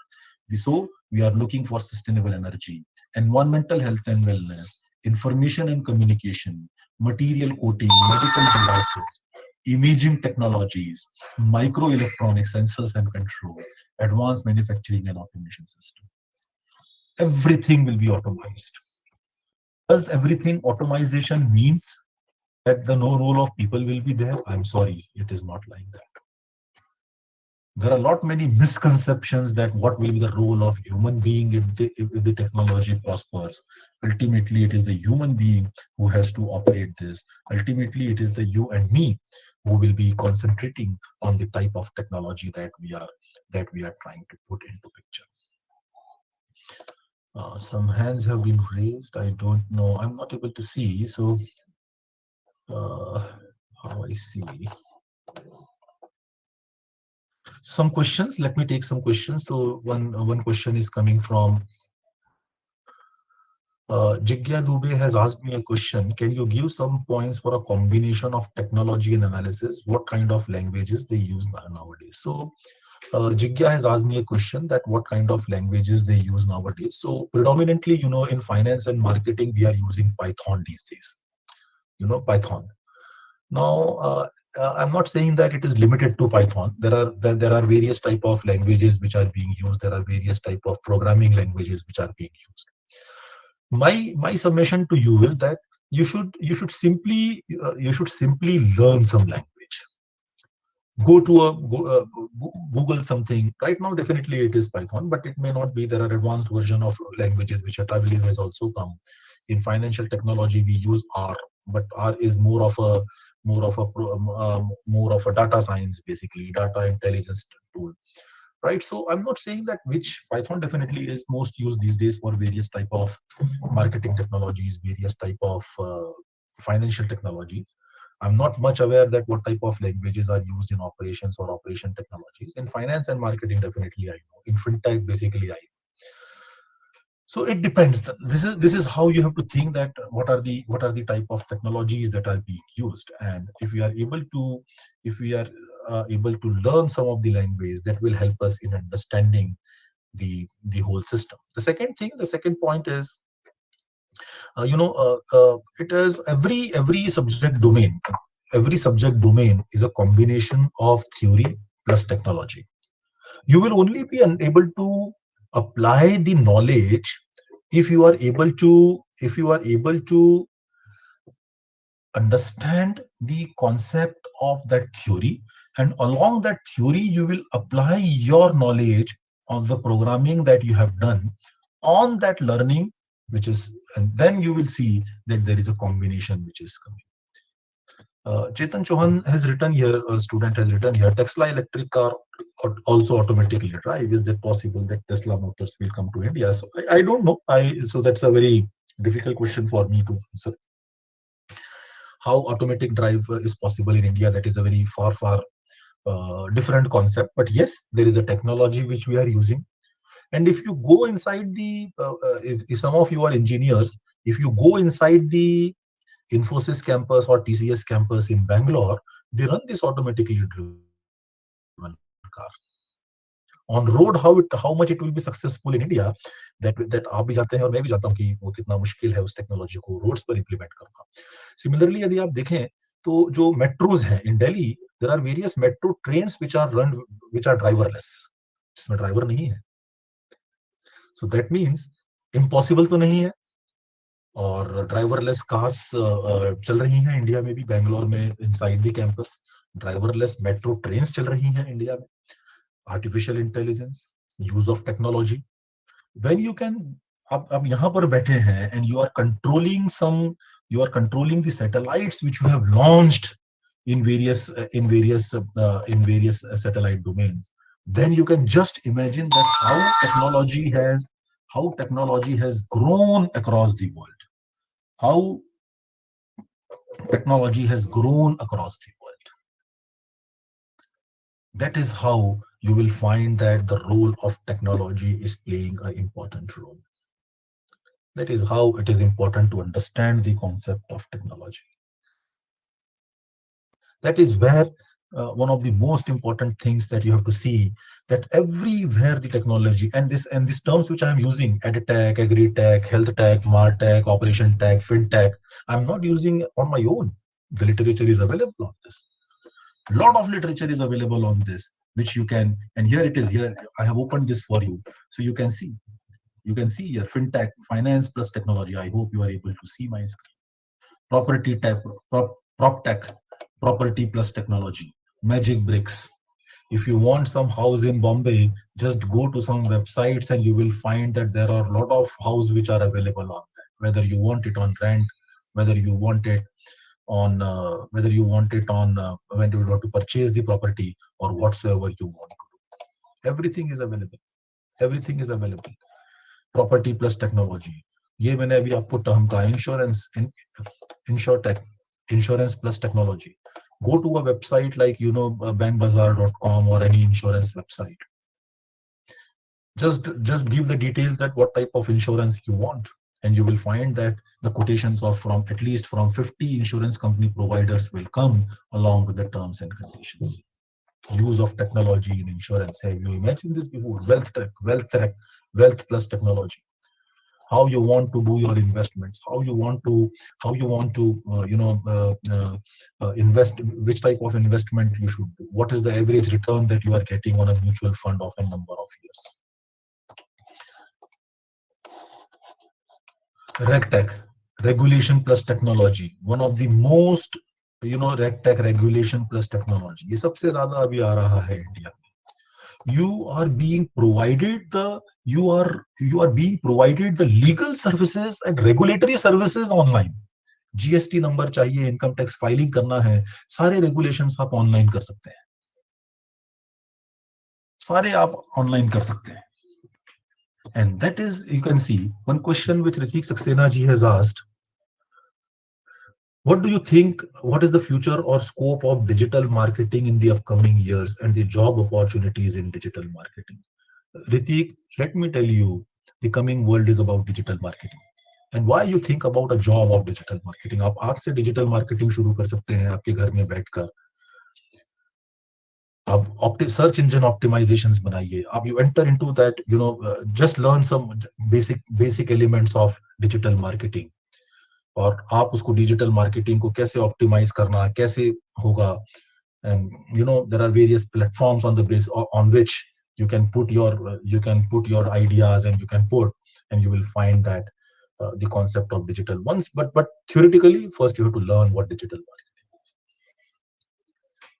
So we are looking for sustainable energy, environmental health and wellness, information and communication, material coating, medical devices, imaging technologies, microelectronics, sensors and control, advanced manufacturing and automation system. Everything will be automized. Does everything automation means that the no role of people will be there? I'm sorry, it is not like that. There are a lot many misconceptions that what will be the role of human being if the technology prospers. Ultimately, it is the human being who has to operate this. Ultimately, it is the you and me who will be concentrating on the type of technology that we are trying to put into picture. Some hands have been raised. I don't know. I'm not able to see. So how I see. Some questions. Let me take some questions. So one question is coming from Jigya Dubey has asked me a question. Can you give some points for a combination of technology and analysis? What kind of languages they use nowadays? So Jigya has asked me a question that what kind of languages they use nowadays. So predominantly, in finance and marketing, we are using Python these days. Python. Now, I'm not saying that it is limited to Python. There are various type of languages which are being used. There are various type of programming languages which are being used. My summation to you is that you should simply learn some language. Go to Google something. Right now, definitely it is Python, but it may not be. There are advanced version of languages which I believe has also come. In financial technology, we use R, but R is more of a data science, basically data intelligence tool. Right, so I'm not saying that which Python definitely is most used these days for various type of marketing technologies, various type of financial technologies. I'm not much aware that what type of languages are used in operations or operation technologies. In finance and marketing, definitely I know. In fintech, basically I know. So it depends. This is how you have to think that what are the type of technologies that are being used, and if we are able to learn some of the language, that will help us in understanding the whole system. The second point is, it is every subject domain. Every subject domain is a combination of theory plus technology. You will only be unable to apply the knowledge if you are able to understand the concept of that theory, and along that theory you will apply your knowledge of the programming that you have done on that learning, and then you will see that there is a combination which is coming. Chetan Chauhan has written here, a student has written here, Tesla electric car also automatically drive. Is that possible that Tesla Motors will come to India? So I don't know. So that's a very difficult question for me to answer. How automatic drive is possible in India? That is a very far different concept. But yes, there is a technology which we are using. And if you go inside if some of you are engineers, if you go inside the Infosys campus or TCS campus in Bangalore, they run this automatically driven car. On road, how much it will be successful in India, that आप भी जानते हैं और मैं भी जानता हूँ कि वो कितना मुश्किल है उस टेक्नोलॉजी को रोड्स पर इंप्लीमेंट करना. Similarly, यदि आप देखें तो जो मेट्रोज हैं in Delhi, there are various metro trains which are driverless, जिसमें ड्राइवर नहीं है. So that means impossible तो नहीं है. और ड्राइवरलेस कार्स चल रही हैं इंडिया में भी. बेंगलोर में inside the campus driverless metro trains चल रही हैं इंडिया में. Artificial intelligence, use of technology. When you can, आप यहाँ पर बैठे हैं and you are controlling the satellites which you have launched in various satellite domains, then you can just imagine that how technology has grown across the world. How technology has grown across the world. That is how you will find that the role of technology is playing an important role. That is how it is important to understand the concept of technology. That is where one of the most important things that you have to see, that everywhere the technology and these terms which I am using, edtech, agri-tech, health tech, martech, operation tech, fintech, I'm not using on my own. The literature is available on this. A lot of literature is available on this, which you can, and here it is. Here I have opened this for you, so you can see. You can see here fintech, finance plus technology. I hope you are able to see my screen. Property tech, prop tech, property plus technology, magic bricks. If you want some house in Bombay, just go to some websites and you will find that there are a lot of houses which are available on that. Whether you want it on rent, whether you want it on when you want to purchase the property, or whatsoever you want to do. Everything is available. Everything is available. Property plus technology. ये मैंने अभी आपको term का insurance insurtech, insurance plus technology. Go to a website like bankbazaar.com or any insurance website. Just give the details that what type of insurance you want, and you will find that the quotations of from at least from 50 insurance company providers will come along with the terms and conditions. Use of technology in insurance. Have you imagined this before? Wealth plus technology. How you want to do your investments, how you want to invest, which type of investment you should do, what is the average return that you are getting on a mutual fund of a number of years. RegTech, regulation plus technology, one of the most RegTech, regulation plus technology, ये सबसे ज्यादा अभी आ रहा है India में. You are being provided the legal services and regulatory services online. GST number चाहिए, income tax filing करना है, सारे रेगुलेशंस आप ऑनलाइन कर सकते हैं, सारे आप ऑनलाइन कर सकते हैं. And that is, you can see one question which Ritik Saxena ji has asked: what do you think, what is the future or scope of digital marketing in the upcoming years and the job opportunities in digital marketing? Ritik, let me tell you, the coming world is about digital marketing. And why you think about a job of digital marketing? आप आज से digital marketing शुरू कर सकते हैं आपके घर में बैठकर. आप search engine optimizations बनाइए. आप you enter into that, just learn some basic elements of digital marketing. और आप उसको digital marketing को कैसे optimize करना, कैसे होगा. And there are various platforms on the base on which you can put your ideas, and you will find that the concept of digital ones. But theoretically, first you have to learn what digital marketing is.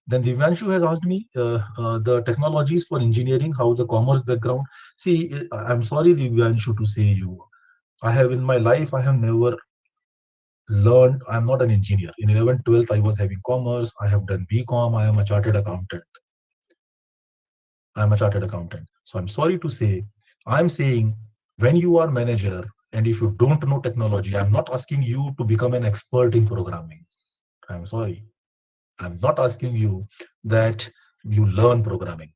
Then Divyanshu has asked me the technologies for engineering, how the commerce background. See, I'm sorry, Divyanshu, to say you, I have in my life, I have never learned. I'm not an engineer. In 11th, 12th, I was having commerce. I have done BCom. I am a chartered accountant. So I'm sorry to say, I'm saying, when you are manager and if you don't know technology, I'm not asking you to become an expert in programming. I'm sorry. I'm not asking you that you learn programming.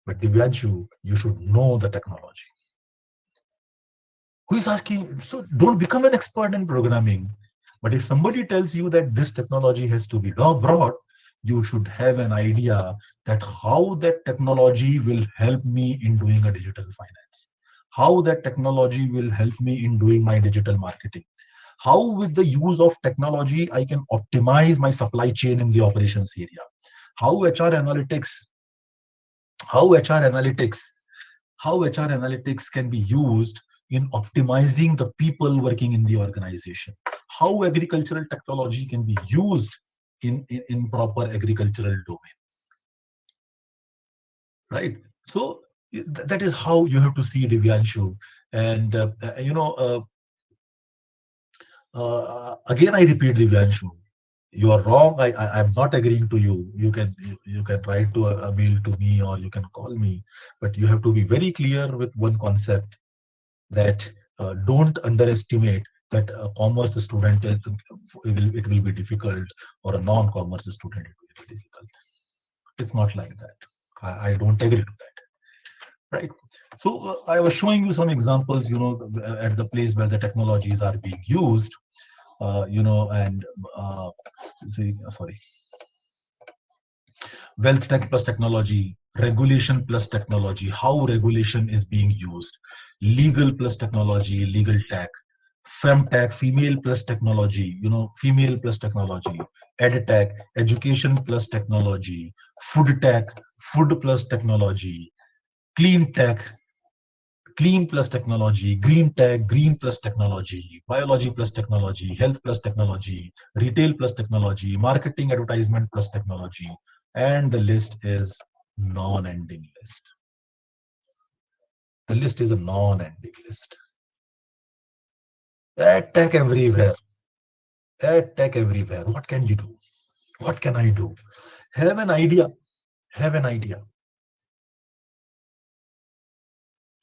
But Divyanshu, you should know the technology. Who is asking? So don't become an expert in programming. But if somebody tells you that this technology has to be brought, you should have an idea that how that technology will help me in doing a digital finance, how that technology will help me in doing my digital marketing, how with the use of technology I can optimize my supply chain in the operations area, how HR analytics can be used in optimizing the people working in the organization, how agricultural technology can be used in proper agricultural domain, right? So that is how you have to see Divyanshu. And again I repeat, Divyanshu, you are wrong. I'm not agreeing to you. You can write to a mail to me, or you can call me, but you have to be very clear with one concept, that don't underestimate that a commerce student it will be difficult, or a non-commerce student it will be difficult. It's not like that. I don't agree to that, right? So I was showing you some examples, at the place where the technologies are being used, and sorry. Wealth tech plus technology, regulation plus technology, how regulation is being used, legal plus technology, legal tech, femtech, female plus technology, female plus technology, edtech, education plus technology, food tech, food plus technology, clean tech, clean plus technology, green tech, green plus technology, biology plus technology, health plus technology, retail plus technology, marketing advertisement plus technology, and the list is non-ending list. The list is a non-ending list. Ad tech everywhere. Ad tech everywhere. What can you do? What can I do? Have an idea. Have an idea.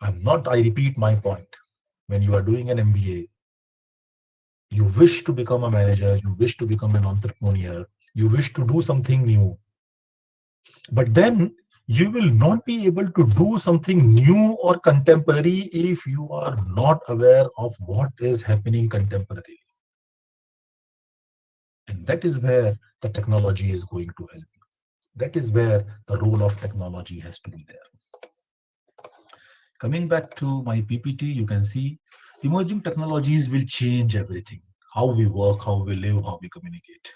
I repeat my point. When you are doing an MBA, you wish to become a manager, you wish to become an entrepreneur, you wish to do something new, but then you will not be able to do something new or contemporary if you are not aware of what is happening contemporarily. And that is where the technology is going to help you. That is where the role of technology has to be there. Coming back to my PPT, you can see emerging technologies will change everything. How we work, how we live, how we communicate.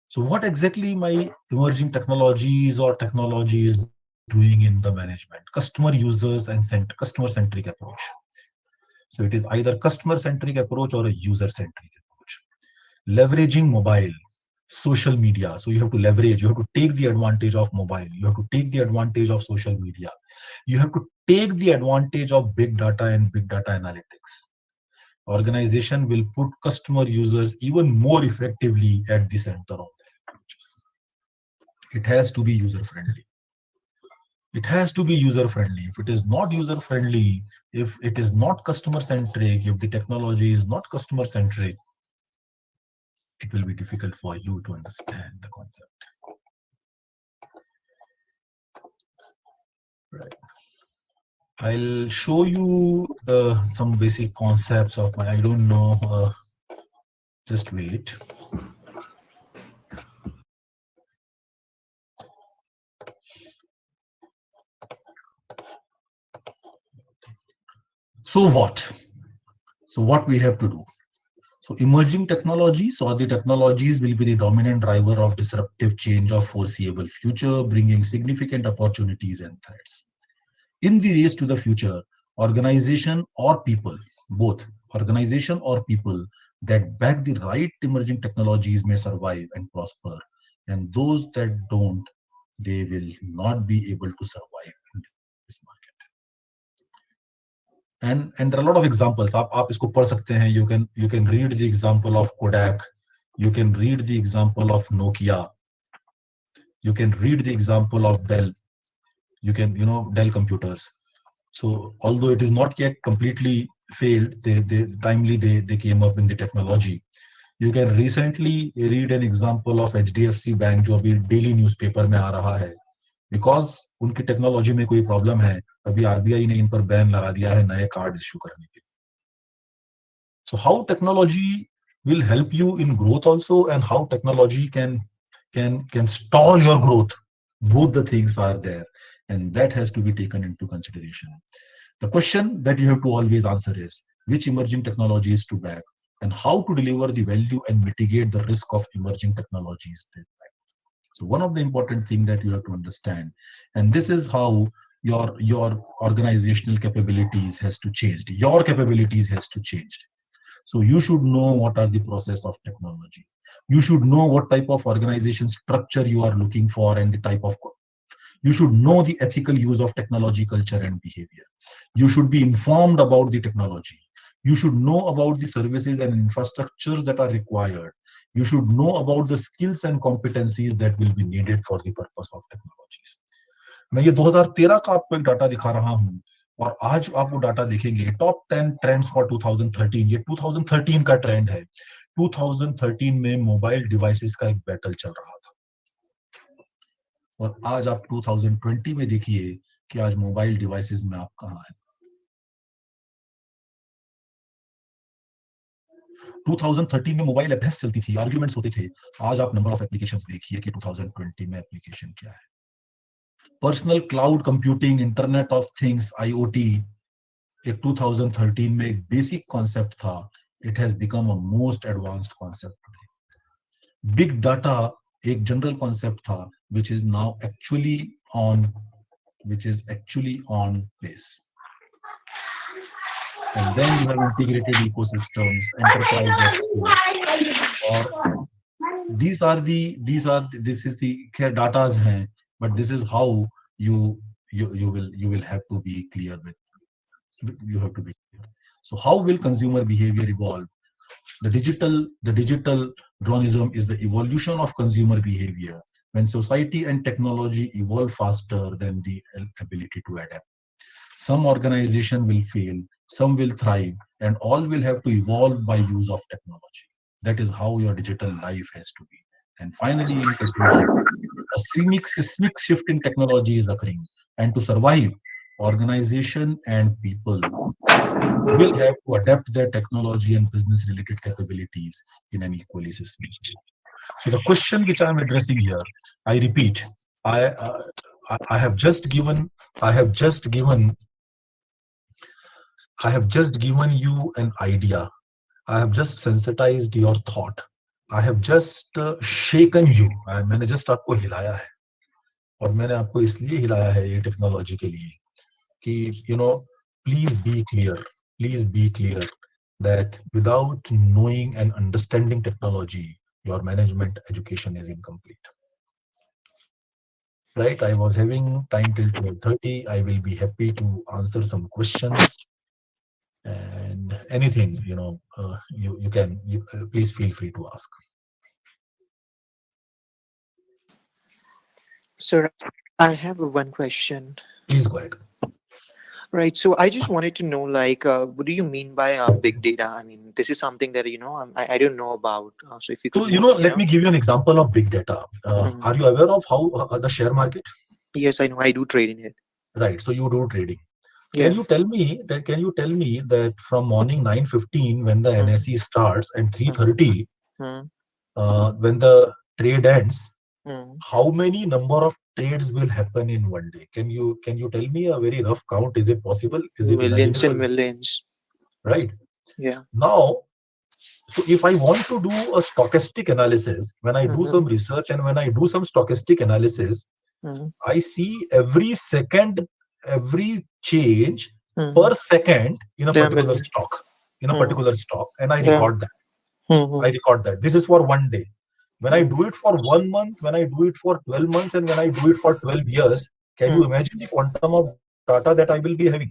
So what exactly my emerging technologies or technology is doing in the management? Customer users and customer-centric approach. So it is either customer-centric approach or a user-centric approach. Leveraging mobile, social media. So you have to take the advantage of mobile. You have to take the advantage of social media. You have to take the advantage of big data and big data analytics. Organization will put customer users even more effectively at the center of their approaches. It has to be user friendly. It has to be user friendly. If it is not user friendly, if it is not customer centric, if the technology is not customer centric, it will be difficult for you to understand the concept. Right. I'll show you some basic concepts of my, I don't know, just wait. So what? So what we have to do? So emerging technologies or the technologies will be the dominant driver of disruptive change of foreseeable future, bringing significant opportunities and threats. In the race to the future, organization or people, both organization or people that back the right emerging technologies may survive and prosper, and those that don't, they will not be able to survive in this market. And there are a lot of examples. आप इसको पढ़ सकते हैं. You can read the example of Kodak. You can read the example of Nokia. You can read the example of Dell. You can Dell computers. So although it is not yet completely failed, they came up in the technology. You can recently read an example of HDFC Bank जो अभी daily newspaper में आ रहा है. Because उनकी technology में कोई problem है, अभी आरबीआई ने इन पर बैन लगा दिया है नए कार्ड इश्यू करने के लिए. So how technology will help you in growth also, and how technology can stall your growth. Both the things are there, and that has to be taken into consideration. The question that you have to always answer is which emerging technologies to back and how to deliver the value and mitigate the risk of emerging technologies that back. So one of the important things that you have to understand, and this is how your organizational capabilities has to change. Your capabilities has to change. So you should know what are the process of technology. You should know what type of organization structure you are looking for and the type of. You should know the ethical use of technology, culture, and behavior. You should be informed about the technology. You should know about the services and infrastructures that are required. You should know about the skills and competencies that will be needed for the purpose of technologies. मैं ये 2013 का आपको एक data दिखा रहा हूँ, और आज आप वो डाटा देखेंगे टॉप 10 ट्रेंड्स फॉर 2013. ये 2013 का ट्रेंड है. 2013 में मोबाइल डिवाइसेस का एक बैटल चल रहा था, और आज आप 2020 में देखिए कि आज मोबाइल डिवाइसेस में आप कहाँ हैं. 2013 में मोबाइल बहस चलती थी, आर्ग्यूमेंट्स होते थे। आज आप नंबर ऑफ एप्लीकेशंस देखिए कि 2020 में एप्लीकेशन क्या है। Personal cloud computing, internet of things, IoT एक 2013 में एक बेसिक कॉन्सेप्ट था, it has become a most advanced concept today. Big data एक जनरल कॉन्सेप्ट था, which is now actually on place. And then you have integrated ecosystems, enterprise at scale, or this is the data's hai, but this is how you will have to be clear with, you have to be clear. So how will consumer behavior evolve? The digital dronism is the evolution of consumer behavior when society and technology evolve faster than the ability to adapt. Some organization will fail, some will thrive, and all will have to evolve by use of technology. That is how your digital life has to be. And finally, in conclusion, a seismic shift in technology is occurring, and to survive, organization and people will have to adapt their technology and business related capabilities in an equally seismic way. So the question which I am addressing here, I repeat, I uh, I have just given I have just given I have just given you an idea. I have just sensitized your thought. I have just shaken you. मैंने just आपको हिलाया है, और मैंने आपको इसलिए हिलाया है ये टेक्नोलॉजी के लिए कि please be clear, please be clear that without knowing and understanding technology, your management education is incomplete. Right? I was having time till 12:30. I will be happy to answer some questions and anything, you can, please feel free to ask. Sir, I have one question. Please go ahead. Right. So I just wanted to know, like, what do you mean by big data? I mean, this is something that I don't know about. So if you could, So let me give you an example of big data. Mhm. Are you aware of how the share market? Yes, I know. I do trade in it. Right. So you do trading. Yeah. Can you tell me that from morning 9:15 when the NSE starts and 3:30 Mm, when the trade ends, mm. how many number of trades will happen in one day? Can you tell me a very rough count? Is it possible? Is it Millions and imaginable? millions. Right. Yeah. Now, so if I want to do a stochastic analysis, when I do some research and when I do some stochastic analysis, Mm, I see every second, every change mm. per second in a There are particular millions. stock, Mm. and I Yeah. record that. Mhm. I record that. This is for one day. When I Mm. do it for 1 month, when I do it for 12 months, and when I do it for 12 years, can you imagine the quantum of data that I will be having?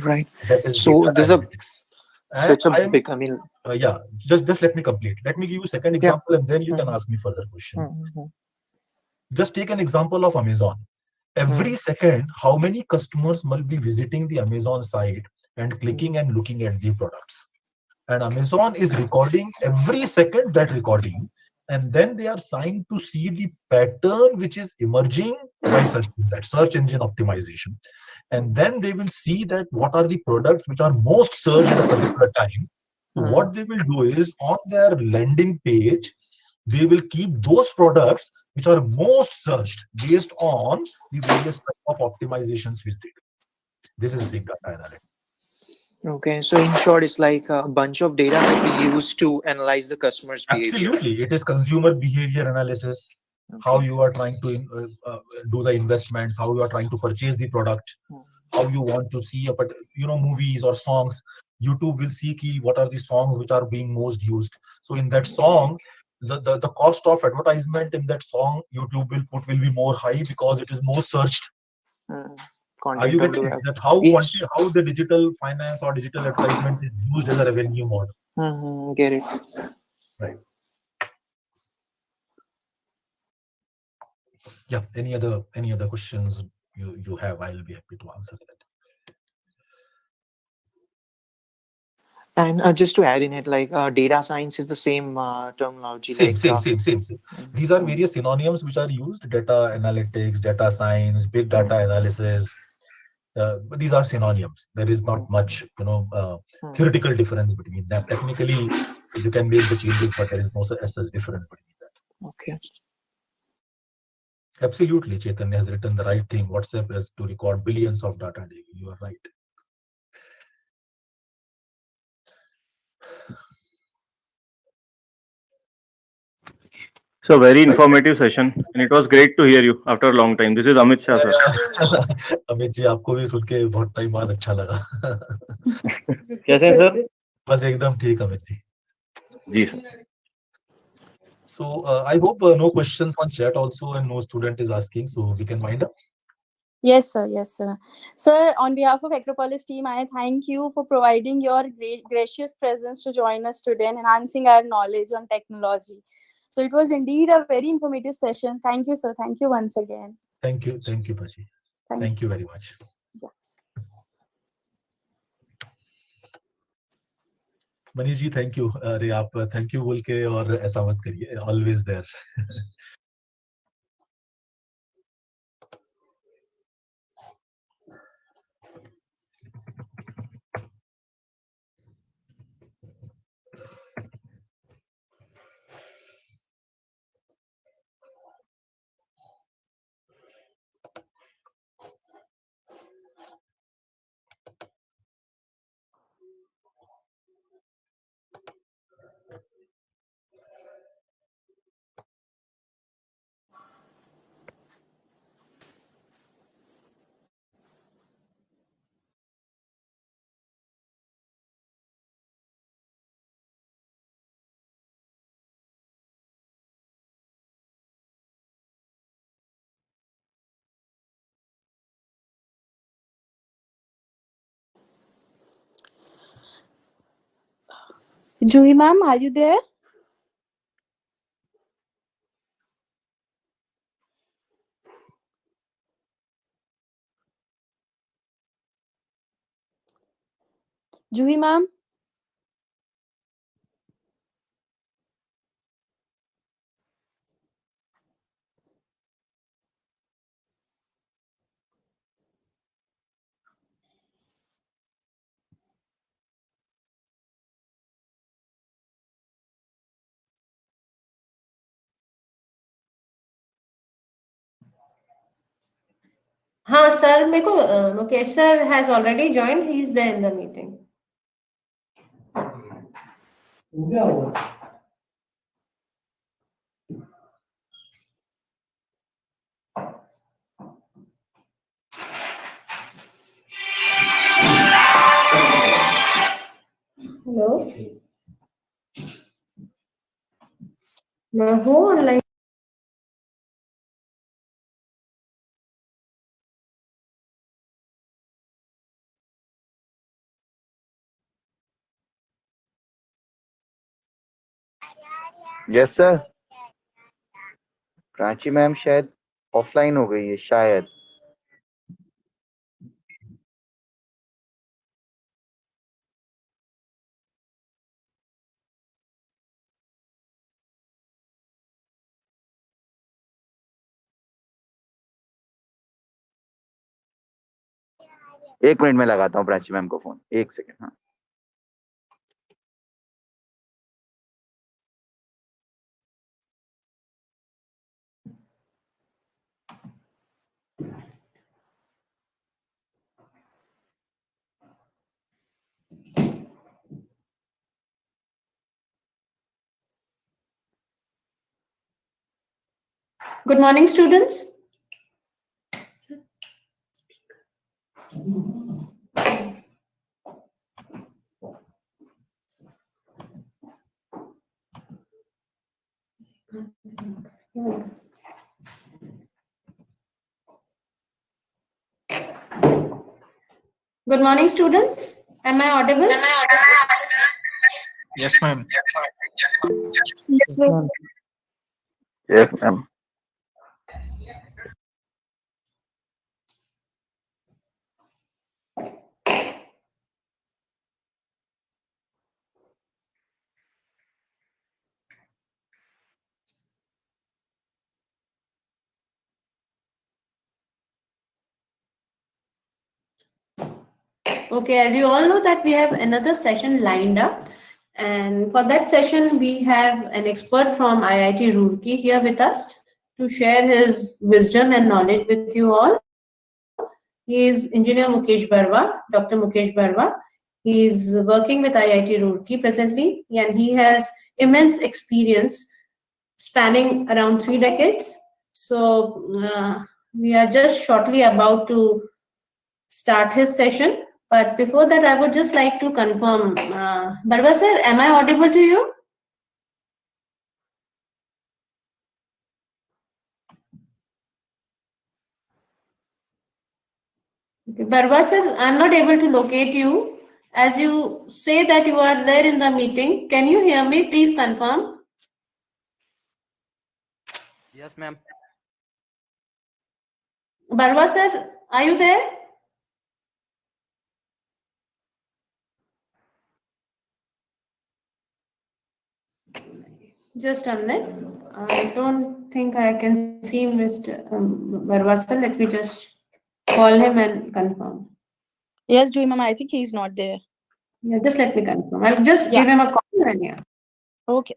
Right. That is big So data there's a analytics. so And it's a I am, big. I mean, yeah, just let me complete. Let me give you second yeah. example, and then you can Mhm. ask me further question. Mhm. Just take an example of Amazon. Every second, how many customers will be visiting the Amazon site and clicking and looking at the products? And Amazon is recording every second that recording, and then they are trying to see the pattern which is emerging by searching that search engine optimization. And then they will see that what are the products which are most searched at a particular time. So what they will do is on their landing page, they will keep those products which are most searched based on the various type of optimizations which they do. This is big data analytics. Okay. So in short, it's like a bunch of data that we use to analyze the customer's behavior. Absolutely, it is consumer behavior analysis. How Okay. you are trying to do the investments, how you are trying to purchase the product, how you want to see but movies or songs. YouTube will see key what are the songs which are being most used. So in that song, the cost of advertisement in that song YouTube will put will be more high because it is more searched. Mm. Are you Content on the getting web. that Yes. how the digital finance or digital advertisement is used as a revenue model? Get it. Right. Yeah. Any other questions you have? I'll be happy to answer that. And just to add in it, like data science is the same terminology. Same, Like, same, same, same, same. These are mm, various synonyms which are used: data analytics, data science, big data analysis, but these are synonyms. There is not much, theoretical difference between them. Technically, you can make the changes, but there is no such difference between them. Okay. Absolutely, Chaitanya has written the right thing. WhatsApp has to record billions of data daily. You are right. So very informative session, and it was great to hear you after a long time. This is Amit Shah, sir. Amit ji, आपको भी सुन के बहुत time बाद अच्छा लगा. कैसे हैं sir? बस एकदम ठीक, अमित जी. जी sir. So I hope no questions on chat also, and no student is asking, so we can wind up. Yes, sir. Yes, sir. Sir, on behalf of Acropolis team, I thank you for providing your gracious presence to join us today and enhancing our knowledge on technology. So it was indeed a very informative session. Thank you, sir. Thank you once again. Thank you, Paji. Thank you very much. Yes. Manish ji, thank you. अरे आप thank you बोल के और ऐसा मत करिए. Always there. Juhi ma'am, are you there? Juhi ma'am? हाँ sir, मेरे को Mukesh sir has already joined. He is there in the meeting. Hello, मैं हूँ online. Yes sir. Prachi ma'am शायद ऑफलाइन हो गई है शायद. एक मिनट में लगाता हूँ प्राची मैम को फोन. एक सेकेंड. हाँ. Good morning, students. Good morning, students. Am I audible? Yes, ma'am. Yes, ma'am. Yes, ma'am. Okay, as you all know that we have another session lined up, and for that session we have an expert from IIT Roorkee here with us to share his wisdom and knowledge with you all. He is Engineer Mukesh Barwa, Dr. Mukesh Barwa. He is working with IIT Roorkee presently, and he has immense experience spanning around 3 decades. So we are just shortly about to start his session. But before that, I would just like to confirm, Barwa sir, am I audible to you? Okay. Barwa sir, I'm not able to locate you. As you say that you are there in the meeting, can you hear me? Please confirm. Yes, ma'am. Barwa sir, are you there? Just a minute. I don't think I can see Mr. Barwa sir. Let me just call him and confirm. Yes, Joy ma'am, I think he's not there. Yeah, just let me confirm. I'll just Yeah. give him a call and yeah. Okay.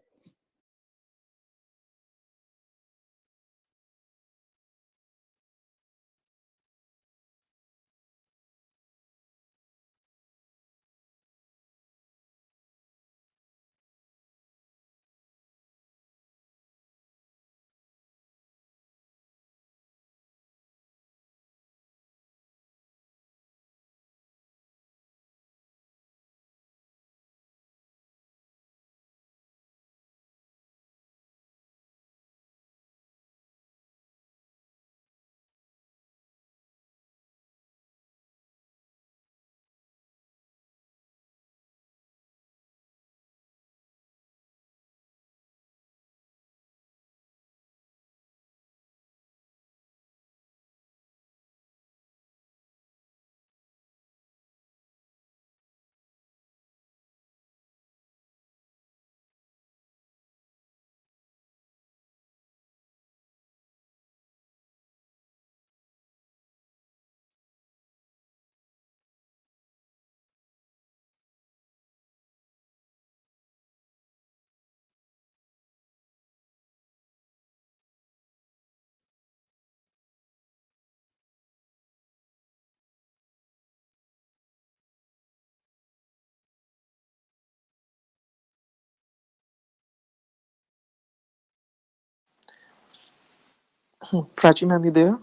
Prachi, ma'am, you there?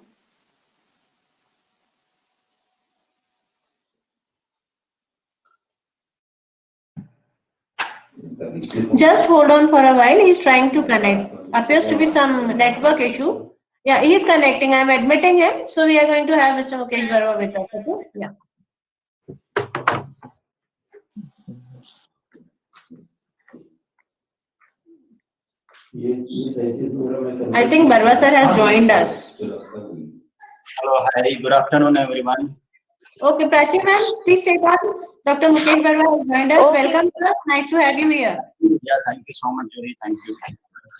Just hold on for a while. He's trying to connect. Appears to be some network issue. Yeah, he's connecting. I'm admitting him. So we are going to have Mr. Mukesh Barwa with us. Okay? Yeah. I think Barwa sir has joined us. Hello, hi, good afternoon, everyone. Okay, Prachi ma'am, please take on. Dr. Mukesh Barwa has joined us. Okay. Welcome, sir. Nice to have you here. Yeah, thank you so much, Judy. Thank you.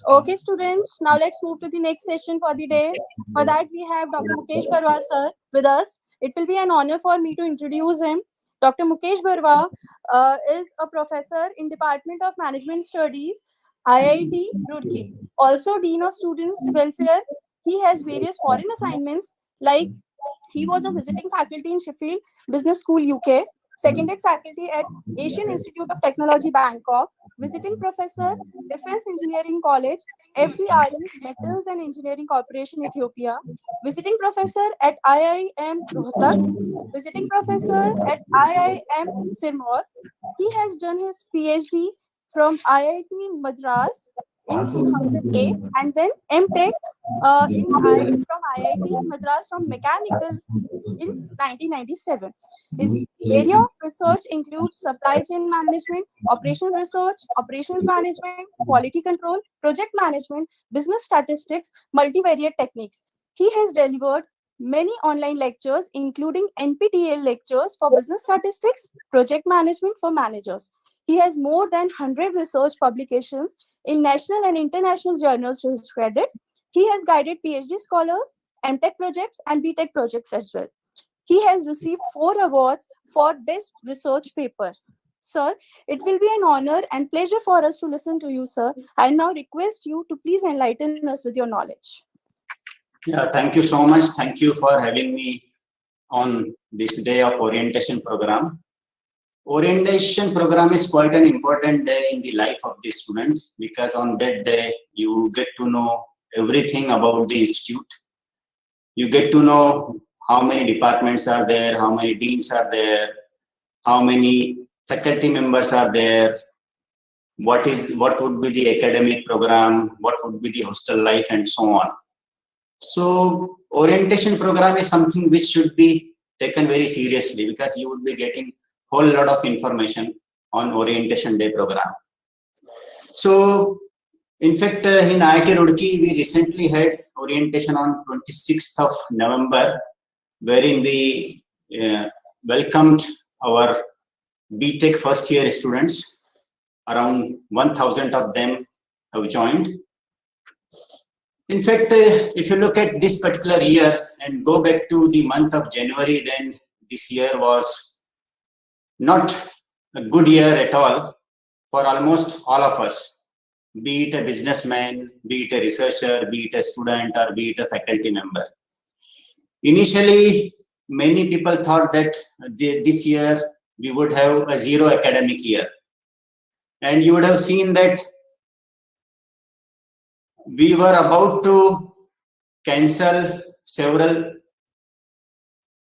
Okay, students, now let's move to the next session for the day. For that, we have Dr. Mukesh Barwa sir with us. It will be an honor for me to introduce him. Dr. Mukesh Barwa is a professor in Department of Management Studies, IIT Roorkee. Also, Dean of Students Welfare. He has various foreign assignments like he was a visiting faculty in Sheffield Business School, UK, seconded faculty at Asian Institute of Technology, Bangkok, visiting professor, Defense Engineering College, FDRE, Metals and Engineering Corporation, Ethiopia, visiting professor at IIM Rohtak, visiting professor at IIM Sirmaur. He has done his PhD from IIT Madras in 2008 and then MTech from IIT Madras from Mechanical in 1997. His area of research includes supply chain management, operations research, operations management, quality control, project management, business statistics, multivariate techniques. He has delivered many online lectures, including NPTEL lectures for business statistics, project management for managers. He has more than 100 research publications in national and international journals to his credit. He has guided PhD scholars, MTech projects, and BTech projects as well. He has received 4 awards for Best Research Paper. Sir, it will be an honor and pleasure for us to listen to you, sir. I now request you to please enlighten us with your knowledge. Yeah, thank you so much. Thank you for having me on this day of orientation program. Orientation program is quite an important day in the life of the student, because on that day you get to know everything about the institute. You get to know how many departments are there, how many deans are there, how many faculty members are there, what would be the academic program, what would be the hostel life, and so on. So orientation program is something which should be taken very seriously, because you would be getting whole lot of information on orientation day program. So in fact, in IIT Roorkee, we recently had orientation on 26th of November, wherein we welcomed our BTech first year students. Around 1,000 of them have joined. In fact, if you look at this particular year and go back to the month of January, then this year was not a good year at all for almost all of us, be it a businessman, be it a researcher, be it a student, or be it a faculty member. Initially, many people thought that this year we would have a zero academic year. And you would have seen that we were about to cancel several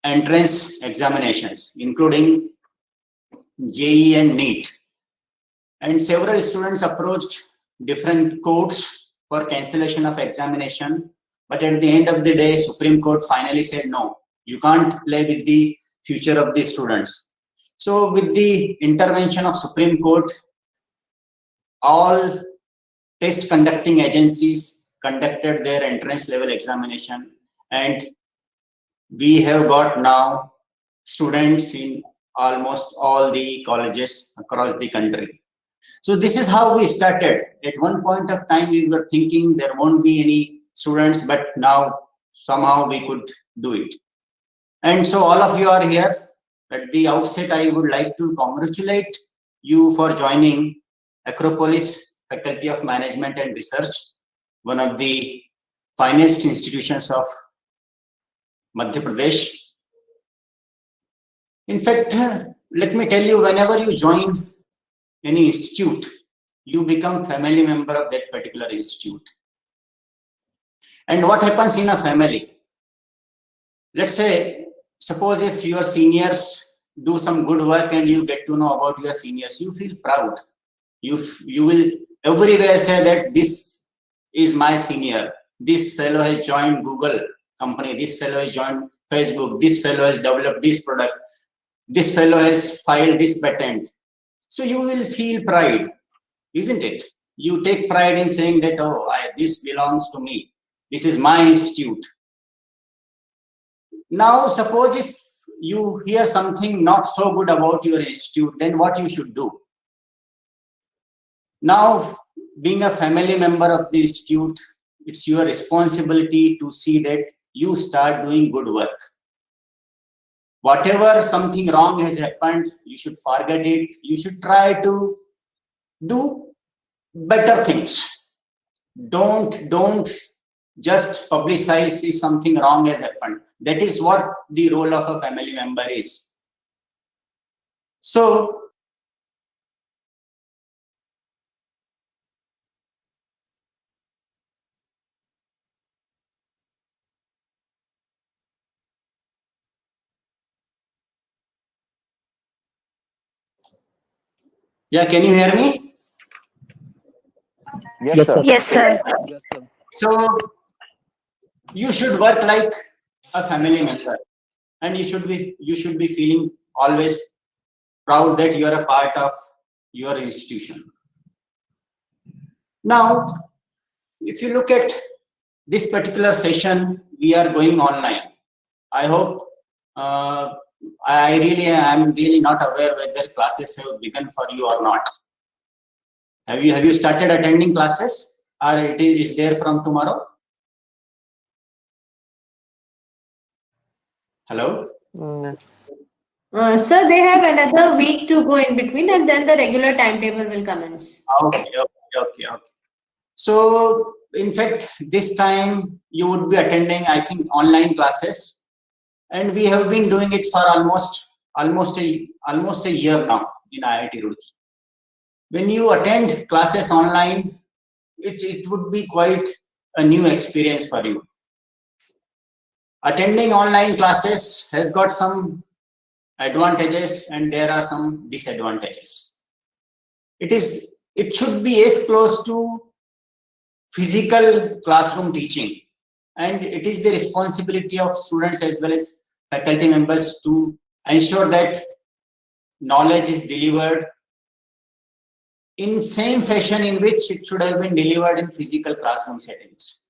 entrance examinations, including JEE and NEET. And several students approached different courts for cancellation of examination. But at the end of the day, Supreme Court finally said, no, you can't play with the future of the students. So with the intervention of Supreme Court, all test conducting agencies conducted their entrance level examination, and we have got now students in almost all the colleges across the country. So this is how we started. At one point of time, we were thinking there won't be any students, but now somehow we could do it. And so all of you are here. At the outset, I would like to congratulate you for joining Acropolis Faculty of Management and Research, one of the finest institutions of Madhya Pradesh. In fact, let me tell you, whenever you join any institute, you become family member of that particular institute. And what happens in a family? Let's say, suppose if your seniors do some good work and you get to know about your seniors, you feel proud. You will everywhere say that this is my senior. This fellow has joined Google company. This fellow has joined Facebook. This fellow has developed this product. This fellow has filed this patent. So you will feel pride, isn't it? You take pride in saying that, oh, this belongs to me. This is my institute. Now, suppose if you hear something not so good about your institute, then what you should do? Now, being a family member of the institute, it's your responsibility to see that you start doing good work. Whatever something wrong has happened, you should forget it. You should try to do better things. Don't just publicize if something wrong has happened. That is what the role of a family member is. So, yeah, can you hear me? Yes, sir. Yes, sir. So you should work like a family member, and you should be feeling always proud that you are a part of your institution. Now, if you look at this particular session, we are going online. I hope I am really not aware whether classes have begun for you or not. Have you started attending classes, or it is there from tomorrow? Hello? Sir, they have another week to go in between, and then the regular timetable will commence. Okay. So, in fact, this time you would be attending, I think, online classes, and we have been doing it for almost a year now in IIT Roorkee. When you attend classes online, it would be quite a new experience for you. Attending online classes has got some advantages and there are some disadvantages. It should be as close to physical classroom teaching, and it is the responsibility of students as well as faculty members to ensure that knowledge is delivered in same fashion in which it should have been delivered in physical classroom settings.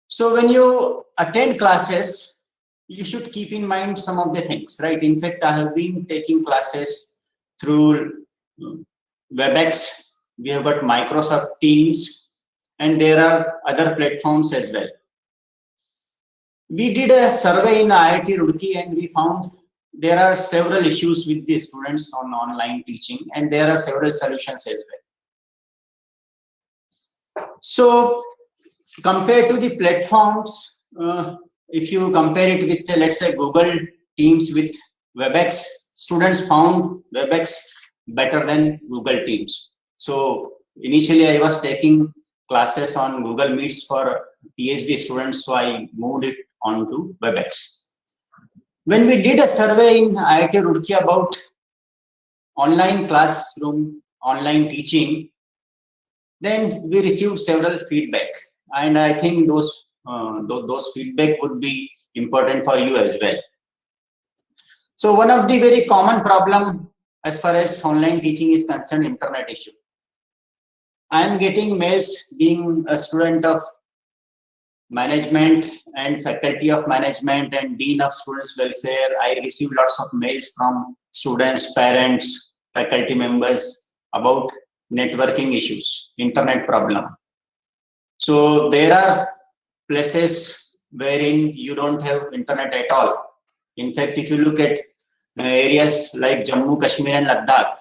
So when you attend classes, you should keep in mind some of the things, right? In fact, I have been taking classes through WebEx. We have got Microsoft Teams, and there are other platforms as well. We did a survey in IIT Roorkee and we found there are several issues with the students on online teaching, and there are several solutions as well. So compared to the platforms, if you compare it with, let's say, Google Teams with WebEx, students found WebEx better than Google Teams. So initially I was taking classes on Google Meets for PhD students, so I moved it on to WebEx. When we did a survey in IIT Roorkee about online classroom, online teaching, then we received several feedback, and I think those feedback would be important for you as well. So one of the very common problem as far as online teaching is concerned, internet issue. I am getting mails, being a student of management and faculty of management and dean of students welfare. I receive lots of mails from students, parents, faculty members about networking issues, internet problem. So there are places wherein you don't have internet at all. In fact, if you look at areas like Jammu, Kashmir and Ladakh,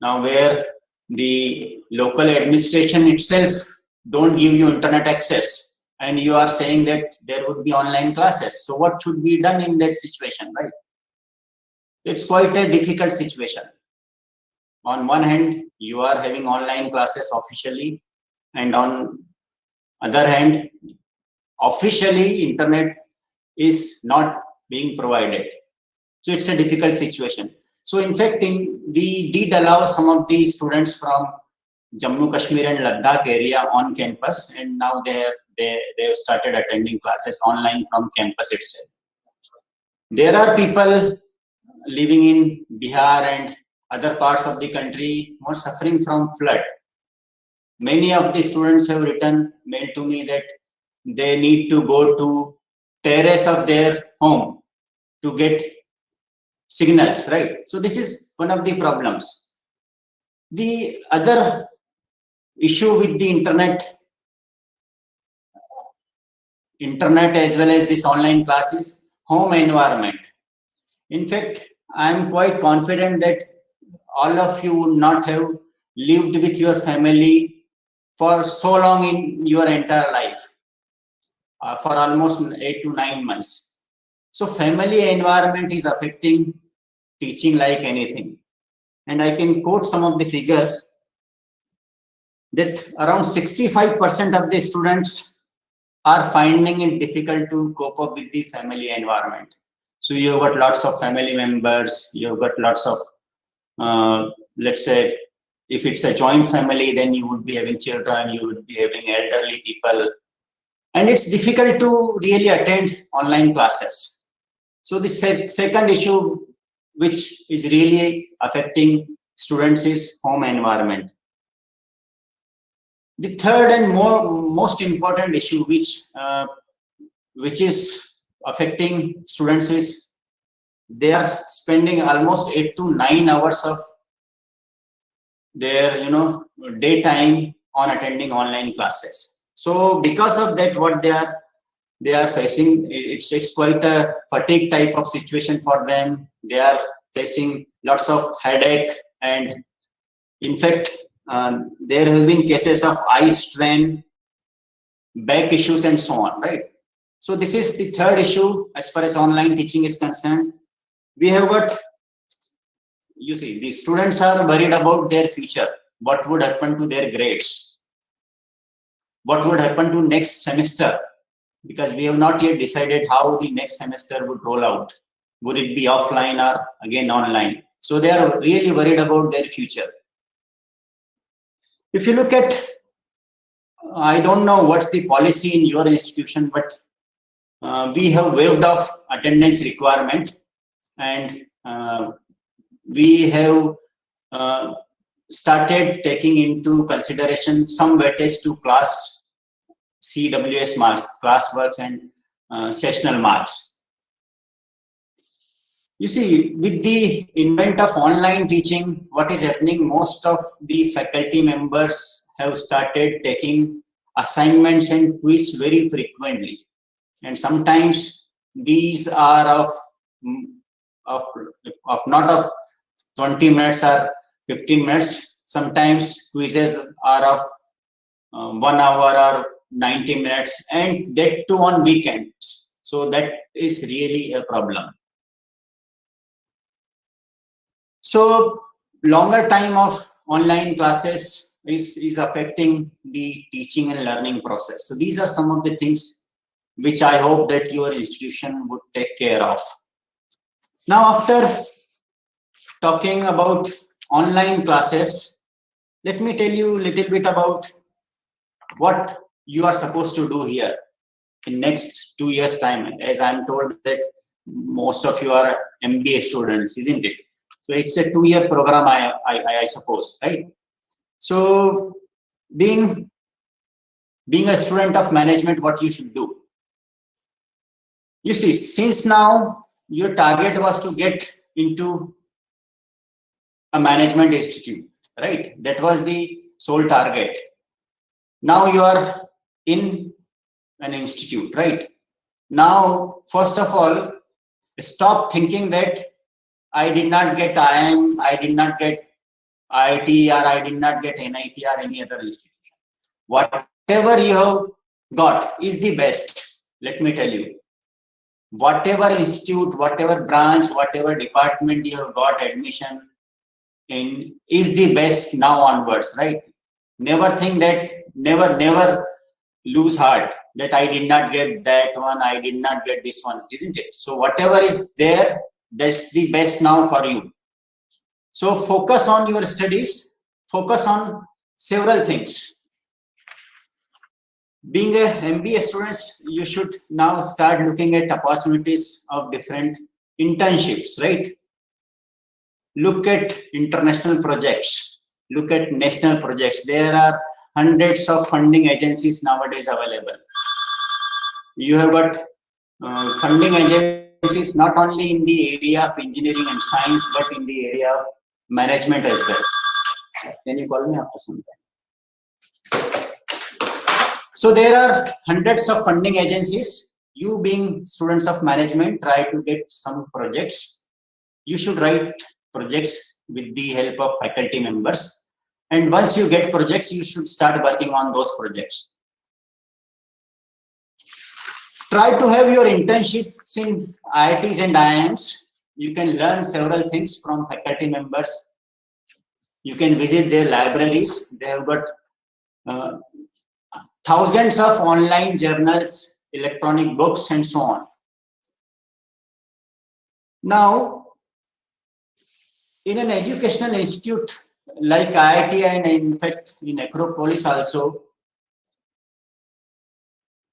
now where the local administration itself don't give you internet access, and you are saying that there would be online classes. So what should be done in that situation, right? It's quite a difficult situation. On one hand, you are having online classes officially, and on other hand, officially internet is not being provided. So it's a difficult situation. So in fact, we did allow some of the students from Jammu, Kashmir and Ladakh area on campus, and now they have started attending classes online from campus itself. There are people living in Bihar and other parts of the country who are suffering from flood. Many of the students have written mail to me that they need to go to terrace of their home to get signals, right? So this is one of the problems. The other issue with the internet as well as this online classes, home environment. In fact, I am quite confident that all of you would not have lived with your family for so long in your entire life, for almost 8 to 9 months. So family environment is affecting teaching like anything. And I can quote some of the figures that around 65% of the students are finding it difficult to cope up with the family environment. So you've got lots of family members, you've got lots of, let's say, if it's a joint family, then you would be having children, you would be having elderly people. And it's difficult to really attend online classes. So the second issue which is really affecting students is home environment. The third and most important issue which is affecting students is they are spending almost 8 to 9 hours of their daytime on attending online classes. So because of that, what they are they are facing, it's quite a fatigue type of situation for them. They are facing lots of headache, and in fact, there have been cases of eye strain, back issues, and so on, right? So this is the third issue as far as online teaching is concerned. We have got, you see, the students are worried about their future. What would happen to their grades? What would happen to next semester? Because we have not yet decided how the next semester would roll out. Would it be offline or again online? So they are really worried about their future. If you look at, I don't know what's the policy in your institution, but we have waived off attendance requirement, and we have started taking into consideration some weightage to class CWS marks, classworks, and sessional marks. You see, with the invent of online teaching, what is happening, most of the faculty members have started taking assignments and quiz very frequently. And sometimes these are of not of 20 minutes or 15 minutes. Sometimes quizzes are of 1 hour or 90 minutes, and that too on weekends. So that is really a problem. So longer time of online classes is affecting the teaching and learning process. So these are some of the things which I hope that your institution would take care of. Now, after talking about online classes, let me tell you a little bit about what you are supposed to do here in next 2 years' time. As I'm told that most of you are MBA students, isn't it? So it's a 2-year program, I suppose, right? So being a student of management, what you should do? You see, since now your target was to get into a management institute, right? That was the sole target. Now you are in an institute, right? Now, first of all, stop thinking that I did not get IIM, I did not get IIT, or I did not get NIT or any other institution. Whatever you have got is the best. Let me tell you. Whatever institute, whatever branch, whatever department you have got admission in is the best now onwards, right? Never think that, never lose heart that I did not get that one, I did not get this one, isn't it? So whatever is there, that's the best now for you. So focus on your studies, focus on several things. Being a MBA students, you should now start looking at opportunities of different internships, right? Look at international projects, look at national projects. There are hundreds of funding agencies nowadays available. You have got funding agencies not only in the area of engineering and science, but in the area of management as well. Can you call me after some time? So there are hundreds of funding agencies. You being students of management, try to get some projects. You should write projects with the help of faculty members. And once you get projects, you should start working on those projects. Try to have your internships in IITs and IIMs. You can learn several things from faculty members. You can visit their libraries. They have got thousands of online journals, electronic books, and so on. Now, in an educational institute like IIT and in fact in Acropolis also,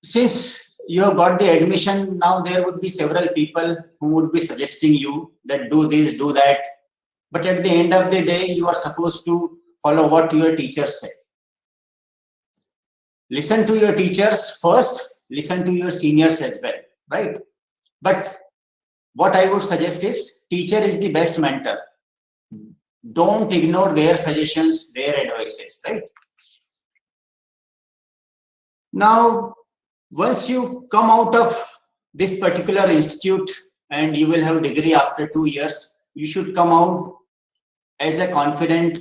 since you have got the admission, now there would be several people who would be suggesting you that do this, do that. But at the end of the day, you are supposed to follow what your teachers say. Listen to your teachers first, listen to your seniors as well, right? But what I would suggest is, teacher is the best mentor. Don't ignore their suggestions, their advices, right? Now, Once you come out of this particular institute and you will have degree after 2 years, you should come out as a confident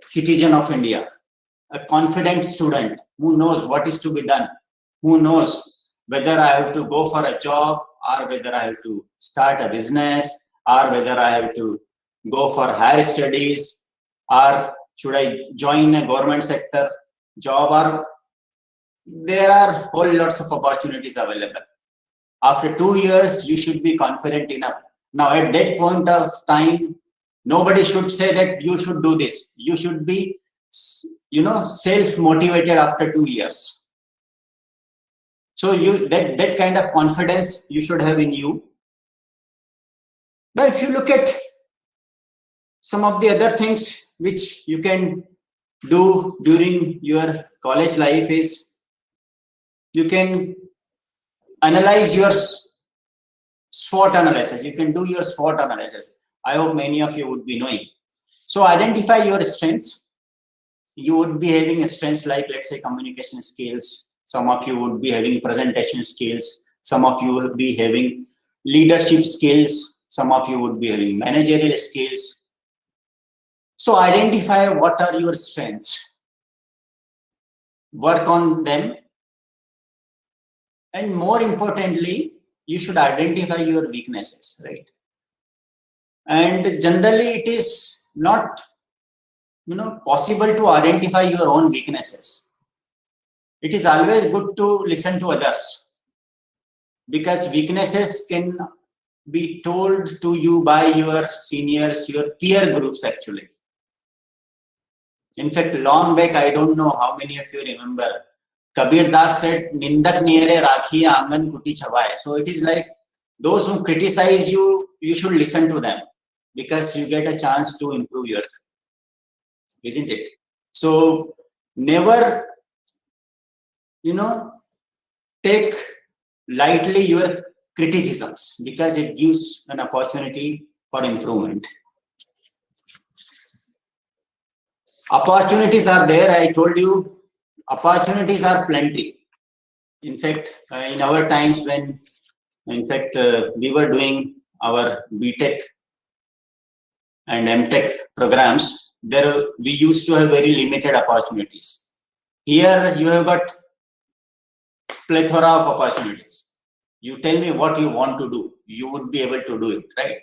citizen of India, a confident student who knows what is to be done, who knows whether I have to go for a job, or whether I have to start a business, or whether I have to go for higher studies, or should I join a government sector job, or there are whole lots of opportunities available. After 2 years, you should be confident enough. Now, at that point of time, nobody should say that you should do this. You should be, self-motivated after 2 years. So that kind of confidence you should have in you. Now, if you look at some of the other things which you can do during your college life is, you can analyze your SWOT analysis. You can do your SWOT analysis. I hope many of you would be knowing. So identify your strengths. You would be having strengths like, let's say, communication skills. Some of you would be having presentation skills. Some of you would be having leadership skills. Some of you would be having managerial skills. So identify what are your strengths. Work on them. And more importantly, you should identify your weaknesses, right? And generally, it is not, possible to identify your own weaknesses. It is always good to listen to others, because weaknesses can be told to you by your seniors, your peer groups actually. In fact, long back, I don't know how many of you remember, Kabir Das said, Nindak nere rakhiye angan kuti chhawaye. So it is like those who criticize you, you should listen to them, because you get a chance to improve yourself, isn't it? So never, take lightly your criticisms, because it gives an opportunity for improvement. Opportunities are there. I told you, opportunities are plenty. In fact, in our times when, we were doing our BTech and MTech programs, there we used to have very limited opportunities. Here you have got plethora of opportunities. You tell me what you want to do, you would be able to do it, right?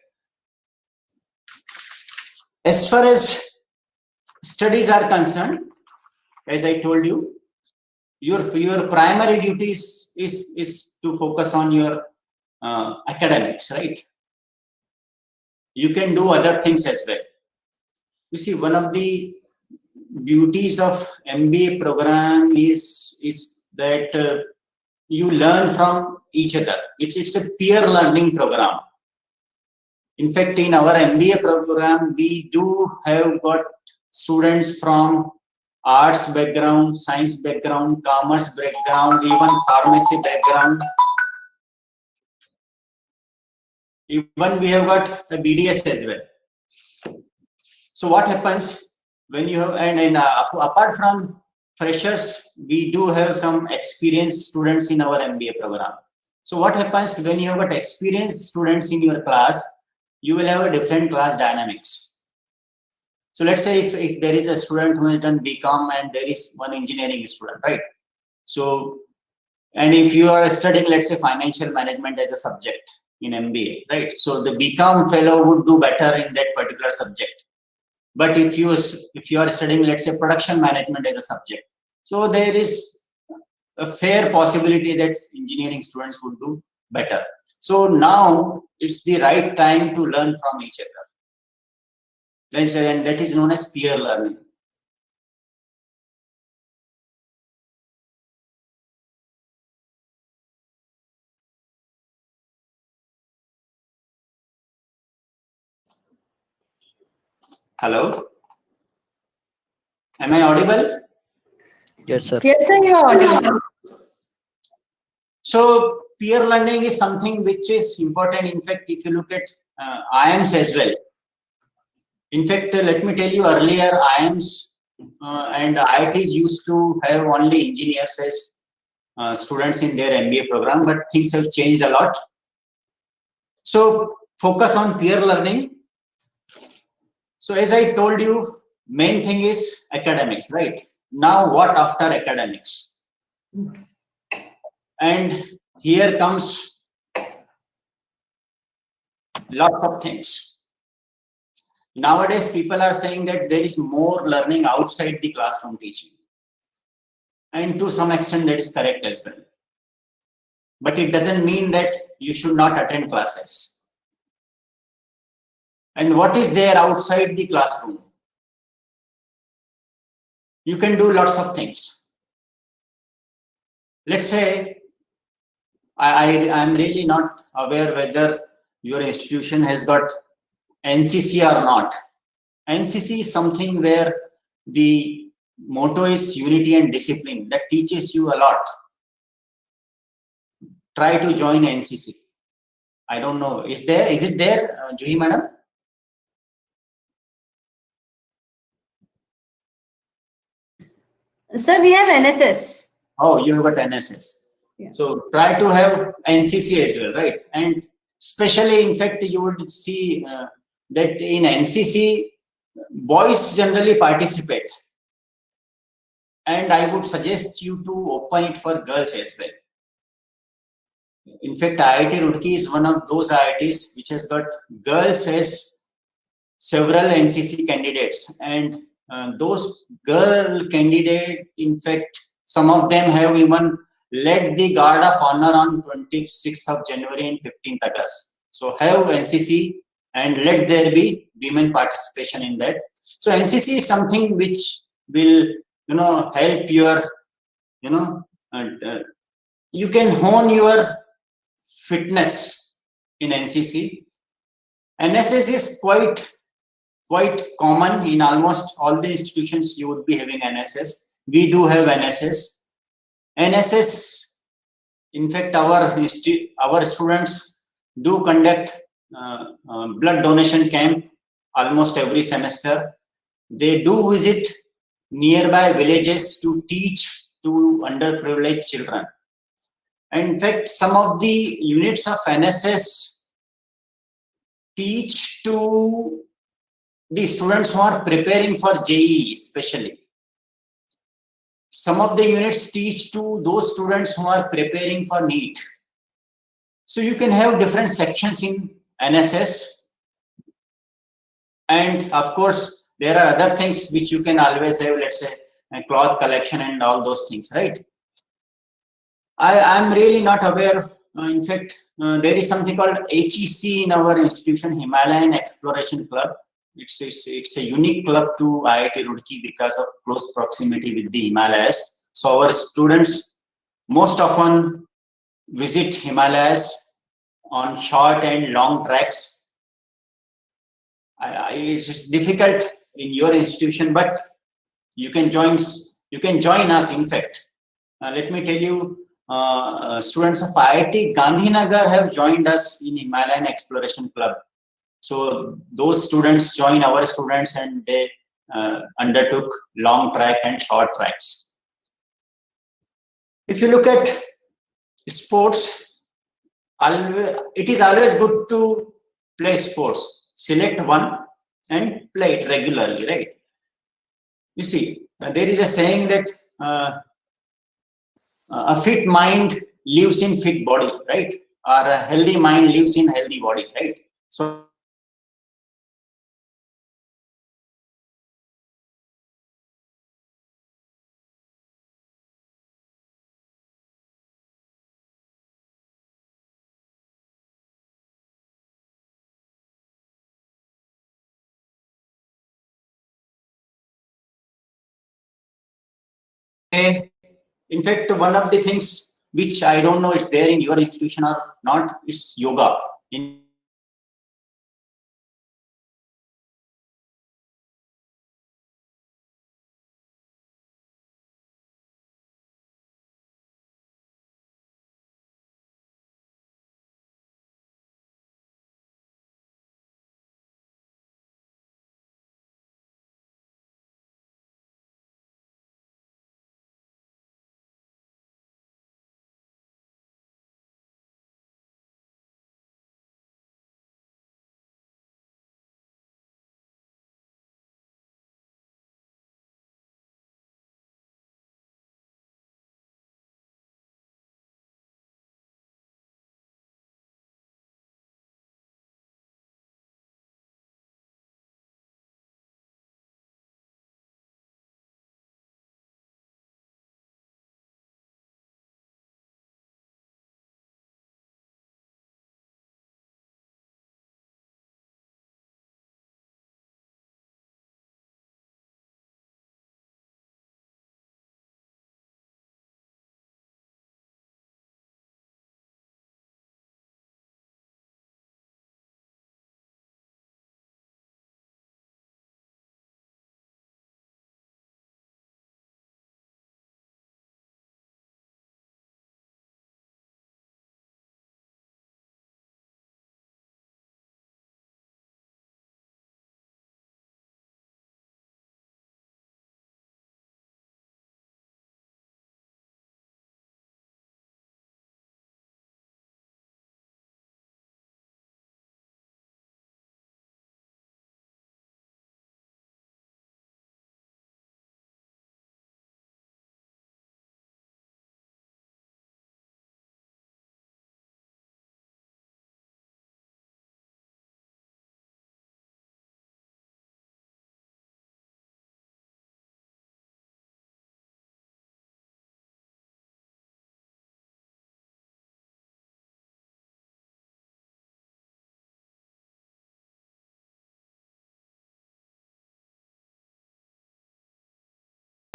As far as studies are concerned, as I told you, your primary duties is to focus on your academics, right? You can do other things as well. You see, one of the beauties of MBA program is that you learn from each other. It's a peer learning program. In fact, in our MBA program, we do have got students from arts background, science background, commerce background, even pharmacy background. Even we have got a BDS as well. So what happens when you have, and apart from freshers, we do have some experienced students in our MBA program. So what happens when you have got experienced students in your class, you will have a different class dynamics. So let's say if there is a student who has done BCom and there is one engineering student, right? So, and if you are studying, let's say, financial management as a subject in MBA, right? So the BCom fellow would do better in that particular subject. But if you are studying, let's say, production management as a subject, so there is a fair possibility that engineering students would do better. So now it's the right time to learn from each other. And that is known as peer learning. Hello? Am I audible? Yes, sir. Yes, sir, you're audible. So peer learning is something which is important. In fact, if you look at IIMs as well. In fact, let me tell you, earlier IIMs and IITs used to have only engineers as students in their MBA program, but things have changed a lot. So focus on peer learning. So as I told you, main thing is academics, right? Now what after academics? And here comes lots of things. Nowadays, people are saying that there is more learning outside the classroom teaching. And to some extent, that is correct as well. But it doesn't mean that you should not attend classes. And what is there outside the classroom? You can do lots of things. Let's say, I'm really not aware whether your institution has got NCC or not. NCC is something where the motto is unity and discipline. That teaches you a lot. Try to join NCC. I don't know. Is it there, Juhi madam? Sir, we have NSS. Oh, you have got NSS. Yeah. So try to have NCC as well, right? And especially, in fact, you would see that in NCC, boys generally participate. And I would suggest you to open it for girls as well. In fact, IIT Roorkee is one of those IITs which has got girls as several NCC candidates, and those girl candidates, in fact, some of them have even led the Guard of Honor on 26th of January and 15th August. So have NCC and let there be women participation in that. So NCC is something which will, help your, you can hone your fitness in NCC. NSS is quite common in almost all the institutions. You would be having NSS. We do have NSS. NSS, in fact, our students do conduct blood donation camp almost every semester. They do visit nearby villages to teach to underprivileged children. And in fact, some of the units of NSS teach to the students who are preparing for JEE especially. Some of the units teach to those students who are preparing for NEET. So you can have different sections in NSS. And of course, there are other things which you can always have, let's say, a cloth collection and all those things, right? I'm really not aware. In fact, there is something called HEC in our institution, Himalayan Exploration Club. It's a unique club to IIT Roorkee because of close proximity with the Himalayas. So our students most often visit Himalayas on short and long treks. It's difficult in your institution, but you can join us. In fact, let me tell you, students of IIT Gandhinagar have joined us in Himalayan Exploration Club. So those students join our students and they undertook long track and short tracks. If you look at sports, it is always good to play sports. Select one and play it regularly, right? You see, there is a saying that a fit mind lives in fit body, right? Or a healthy mind lives in healthy body, right? So in fact, one of the things which I don't know is there in your institution or not is yoga. In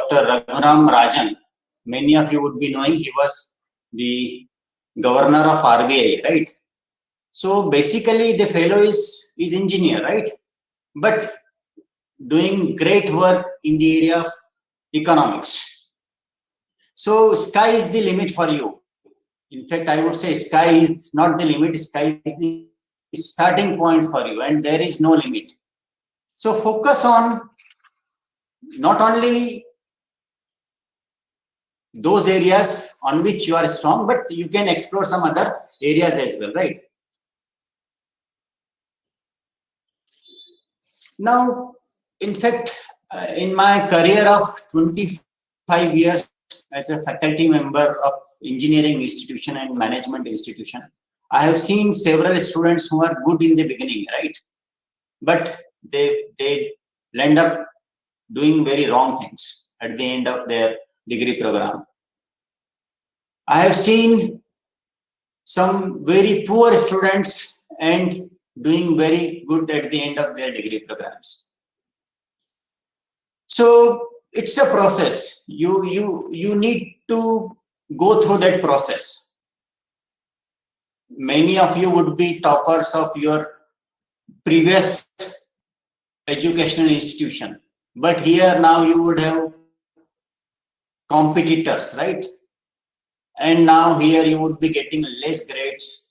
Dr. Raghuram Rajan. Many of you would be knowing he was the governor of RBI, right? So basically the fellow is engineer, right? But doing great work in the area of economics. So sky is the limit for you. In fact, I would say sky is not the limit, sky is the starting point for you, and there is no limit. So focus on not only those areas on which you are strong, but you can explore some other areas as well, right? Now, in fact, in my career of 25 years as a faculty member of engineering institution and management institution, I have seen several students who are good in the beginning, right? But they end up doing very wrong things at the end of their degree program. I have seen some very poor students and doing very good at the end of their degree programs. So it's a process. You need to go through that process. Many of you would be toppers of your previous educational institution, but here now you would have competitors, right? And now here you would be getting less grades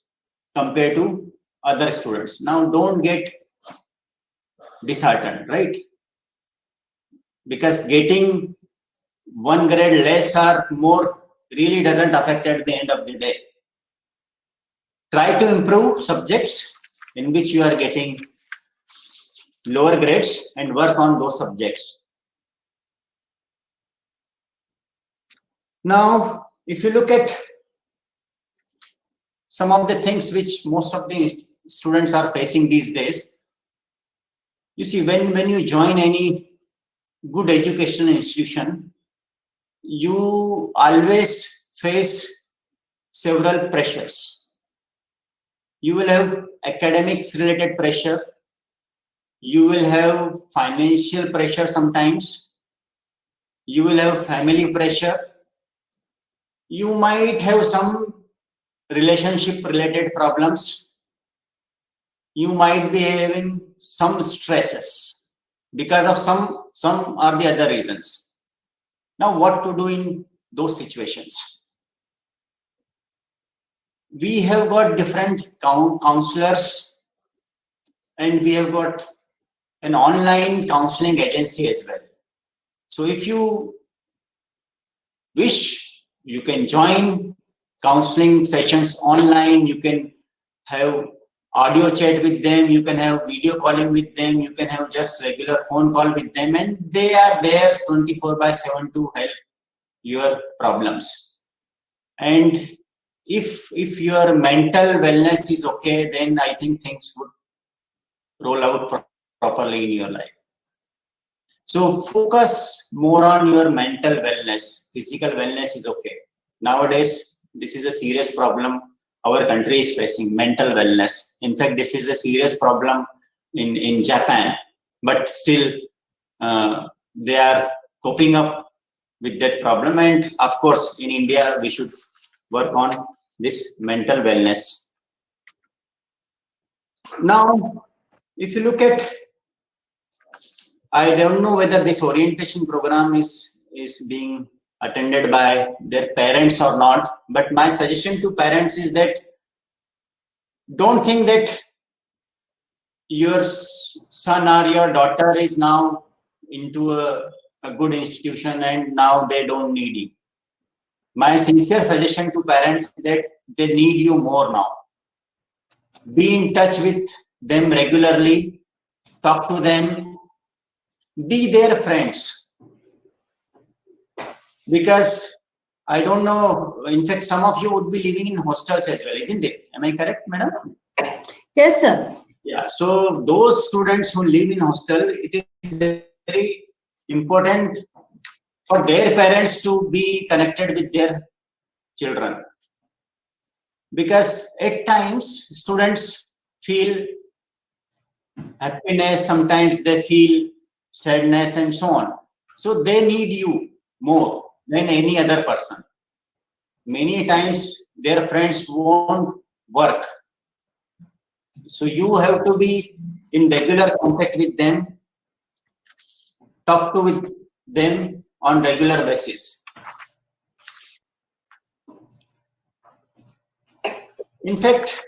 compared to other students. Now don't get disheartened, right? Because getting 1 grade less or more really doesn't affect at the end of the day. Try to improve subjects in which you are getting lower grades and work on those subjects. Now, if you look at some of the things which most of the students are facing these days, you see, when you join any good educational institution, you always face several pressures. You will have academics related pressure. You will have financial pressure sometimes. You will have family pressure. You might have some relationship related problems. You might be having some stresses because of some or the other reasons. Now, what to do in those situations? We have got different counselors, and we have got an online counseling agency as well. So if you wish, you can join counseling sessions online. You can have audio chat with them, you can have video calling with them, you can have just regular phone call with them, and they are there 24/7 to help your problems. And if your mental wellness is okay, then I think things would roll out properly in your life. So focus more on your mental wellness. Physical wellness is okay. Nowadays, this is a serious problem our country is facing, mental wellness. In fact, this is a serious problem in Japan, but still they are coping up with that problem. And of course, in India, we should work on this mental wellness. Now, if you look at, I don't know whether this orientation program is being attended by their parents or not, but my suggestion to parents is that don't think that your son or your daughter is now into a good institution and now they don't need you. My sincere suggestion to parents is that they need you more now. Be in touch with them regularly, talk to them, be their friends. Because I don't know, in fact, some of you would be living in hostels as well, isn't it? Am I correct, madam? Yes, sir. Yeah, so those students who live in hostel, it is very important for their parents to be connected with their children. Because at times, students feel happiness, sometimes they feel sadness and so on. So they need you. more than any other person. Many times their friends won't work. So you have to be in regular contact with them, talk to with them on regular basis. In fact,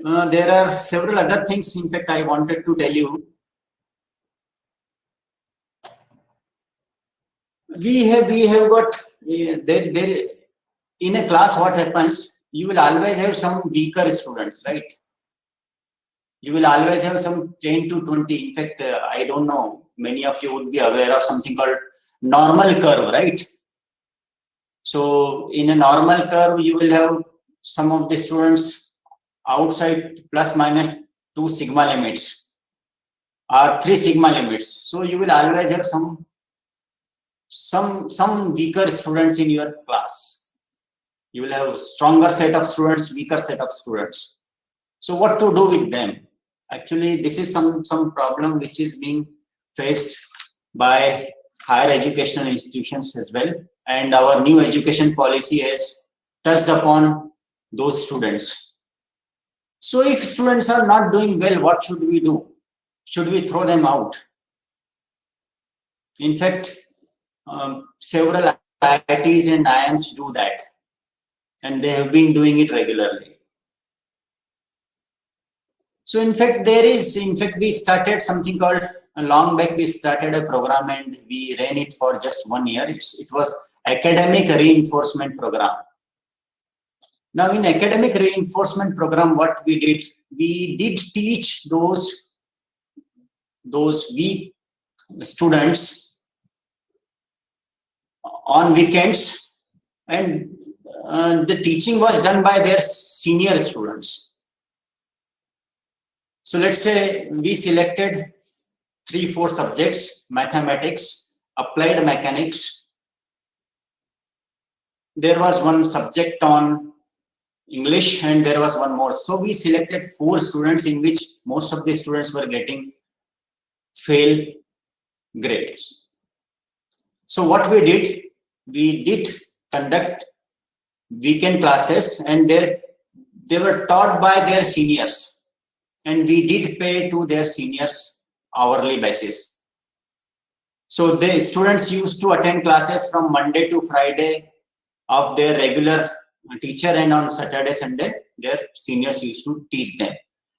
there are several other things, in fact, I wanted to tell you. We have got, there in a class, what happens, you will always have some weaker students, right? You will always have some 10 to 20. In fact, I don't know, many of you would be aware of something called normal curve, right? So in a normal curve, you will have some of the students outside plus minus 2 sigma limits or 3 sigma limits. So you will always have some weaker students in your class. You will have a stronger set of students, weaker set of students. So what to do with them? Actually, this is some problem which is being faced by higher educational institutions as well. And our new education policy has touched upon those students. So if students are not doing well, what should we do? Should we throw them out? In fact, several IITs and IIMs do that, and they have been doing it regularly. So in fact, we started something called, long back we started a program and we ran it for just 1 year. It was academic reinforcement program. Now in academic reinforcement program, what we did teach those weak students on weekends, and the teaching was done by their senior students. So let's say we selected 3-4 subjects: mathematics, applied mechanics. There was one subject on English, and there was one more. So we selected 4 students, in which most of the students were getting fail grades. So what we did conduct weekend classes, and they were taught by their seniors. And we did pay to their seniors hourly basis. So the students used to attend classes from Monday to Friday of their regular teacher, and on Saturday, Sunday, their seniors used to teach them.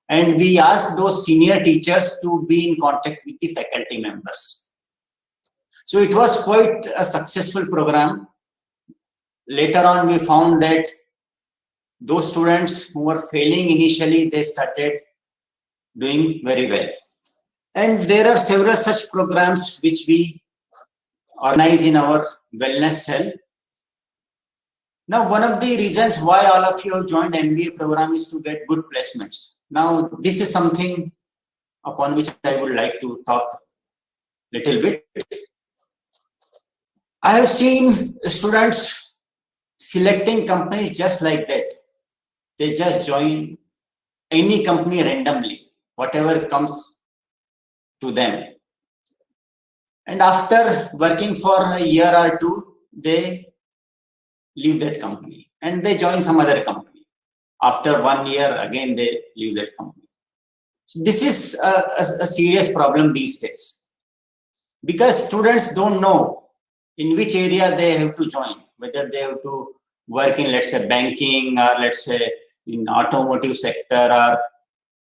And we asked those senior teachers to be in contact with the faculty members. So it was quite a successful program. Later on, we found that those students who were failing initially, they started doing very well. And there are several such programs which we organize in our wellness cell. Now, one of the reasons why all of you have joined MBA program is to get good placements. Now, this is something upon which I would like to talk a little bit. I have seen students selecting companies just like that. They just join any company randomly, whatever comes to them. And after working for a year or two, they leave that company and they join some other company. After 1 year, again, they leave that company. So this is a serious problem these days, because students don't know in which area they have to join, whether they have to work in, let's say, banking, or let's say in automotive sector or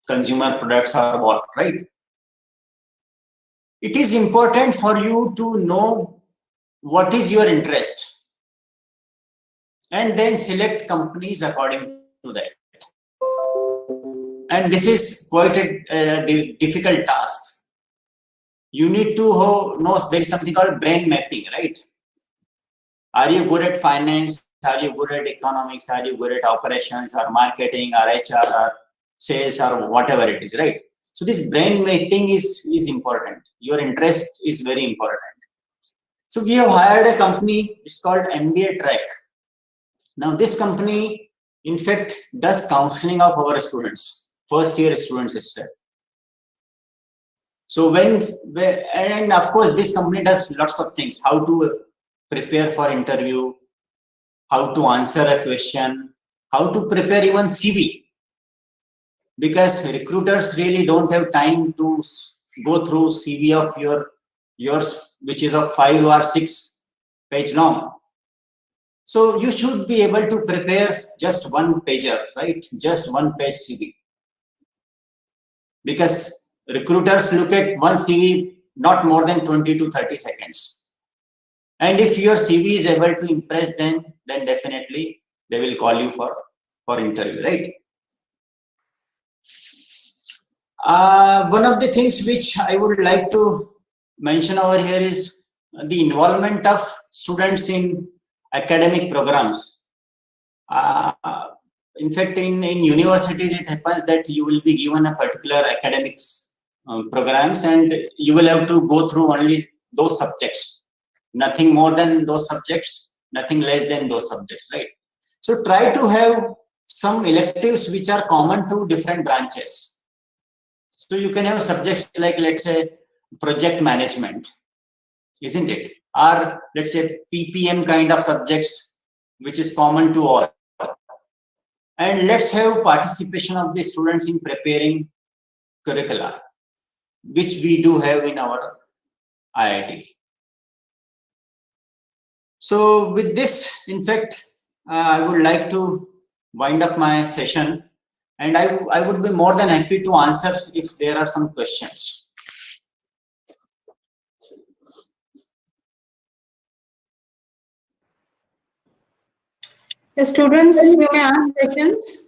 consumer products or what, right? It is important for you to know what is your interest and then select companies according to that. And this is quite a difficult task. You need to know there is something called brain mapping, right? Are you good at finance? Are you good at economics? Are you good at operations or marketing or HR or sales or whatever it is, right? So this brain mapping is important. Your interest is very important. So we have hired a company, it's called MBA Track. Now this company, in fact, does counseling of our students, first year students itself. So and of course, this company does lots of things, how to prepare for interview, how to answer a question, how to prepare even CV. Because recruiters really don't have time to go through CV of yours, which is of 5 or 6 page long. So you should be able to prepare just one pager, right? Just one page CV. Because recruiters look at one CV not more than 20 to 30 seconds. And if your CV is able to impress them, then definitely they will call you for interview, right? One of the things which I would like to mention over here is the involvement of students in academic programs. In fact, in universities, it happens that you will be given a particular academics programs, and you will have to go through only those subjects, nothing more than those subjects, nothing less than those subjects, right? So try to have some electives which are common to different branches. So you can have subjects like, let's say, project management, isn't it? Or let's say PPM kind of subjects, which is common to all. And let's have participation of the students in preparing curricula, which we do have in our IIT. So with this, in fact, I would like to wind up my session, and I would be more than happy to answer if there are some questions. The students, you may ask questions.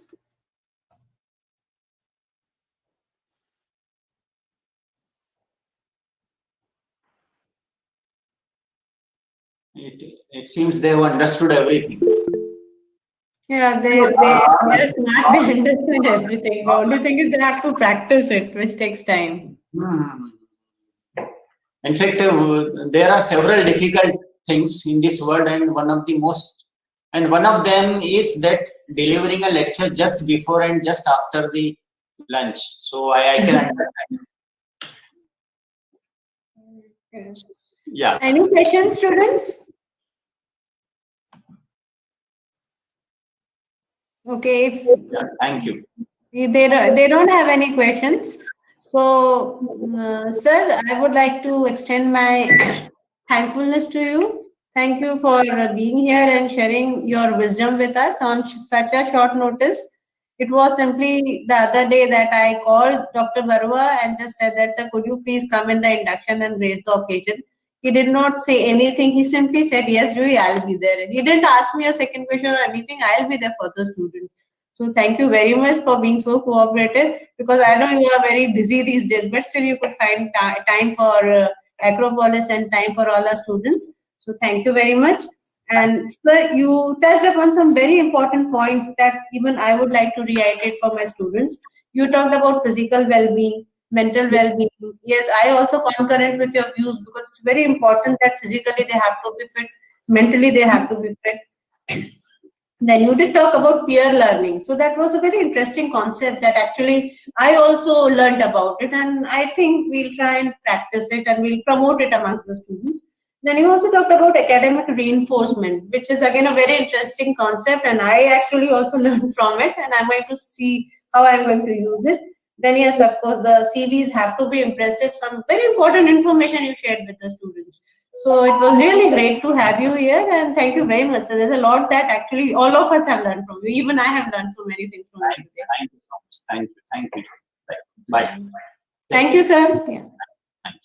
It seems they have understood everything. Yeah, they're smart, they understand everything. The only thing is they have to practice it, which takes time. In fact, there are several difficult things in this world, and one of them is that delivering a lecture just before and just after the lunch. So I can understand. Yeah. Any questions, students? Okay. Yeah, thank you. They don't have any questions. So, sir, I would like to extend my thankfulness to you. Thank you for being here and sharing your wisdom with us on such a short notice. It was simply the other day that I called Dr. Barua and just said that, sir, could you please come in the induction and raise the occasion? He did not say anything. He simply said, yes, Joey, I'll be there. He didn't ask me a second question or anything. I'll be there for the students. So thank you very much for being so cooperative, because I know you are very busy these days, but still you could find time for Acropolis and time for all our students. So thank you very much. And sir, you touched upon some very important points that even I would like to reiterate for my students. You talked about physical well-being, mental well-being. Yes, I also concurrent with your views, because it's very important that physically they have to be fit, mentally they have to be fit. Then you did talk about peer learning. So that was a very interesting concept that actually I also learned about it, and I think we'll try and practice it and we'll promote it amongst the students. Then you also talked about academic reinforcement, which is again a very interesting concept, and I actually also learned from it, and I'm going to see how I'm going to use it. Then yes, of course, the CVs have to be impressive. Some very important information you shared with the students. So it was really great to have you here, and thank you very much. So there's a lot that actually all of us have learned from you. Even I have learned so many things from you today. Thank you so much. Thank you. Thank you. Bye. Thank you, sir. Yeah. Thank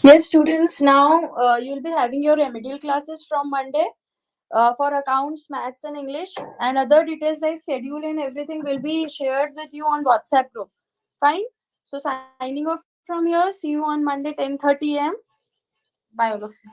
Yes, students, now you'll be having your remedial classes from Monday for accounts, maths, and English. And other details like schedule and everything will be shared with you on WhatsApp group. Fine? So signing off from here. See you on Monday 10:30 a.m. Bye all of you.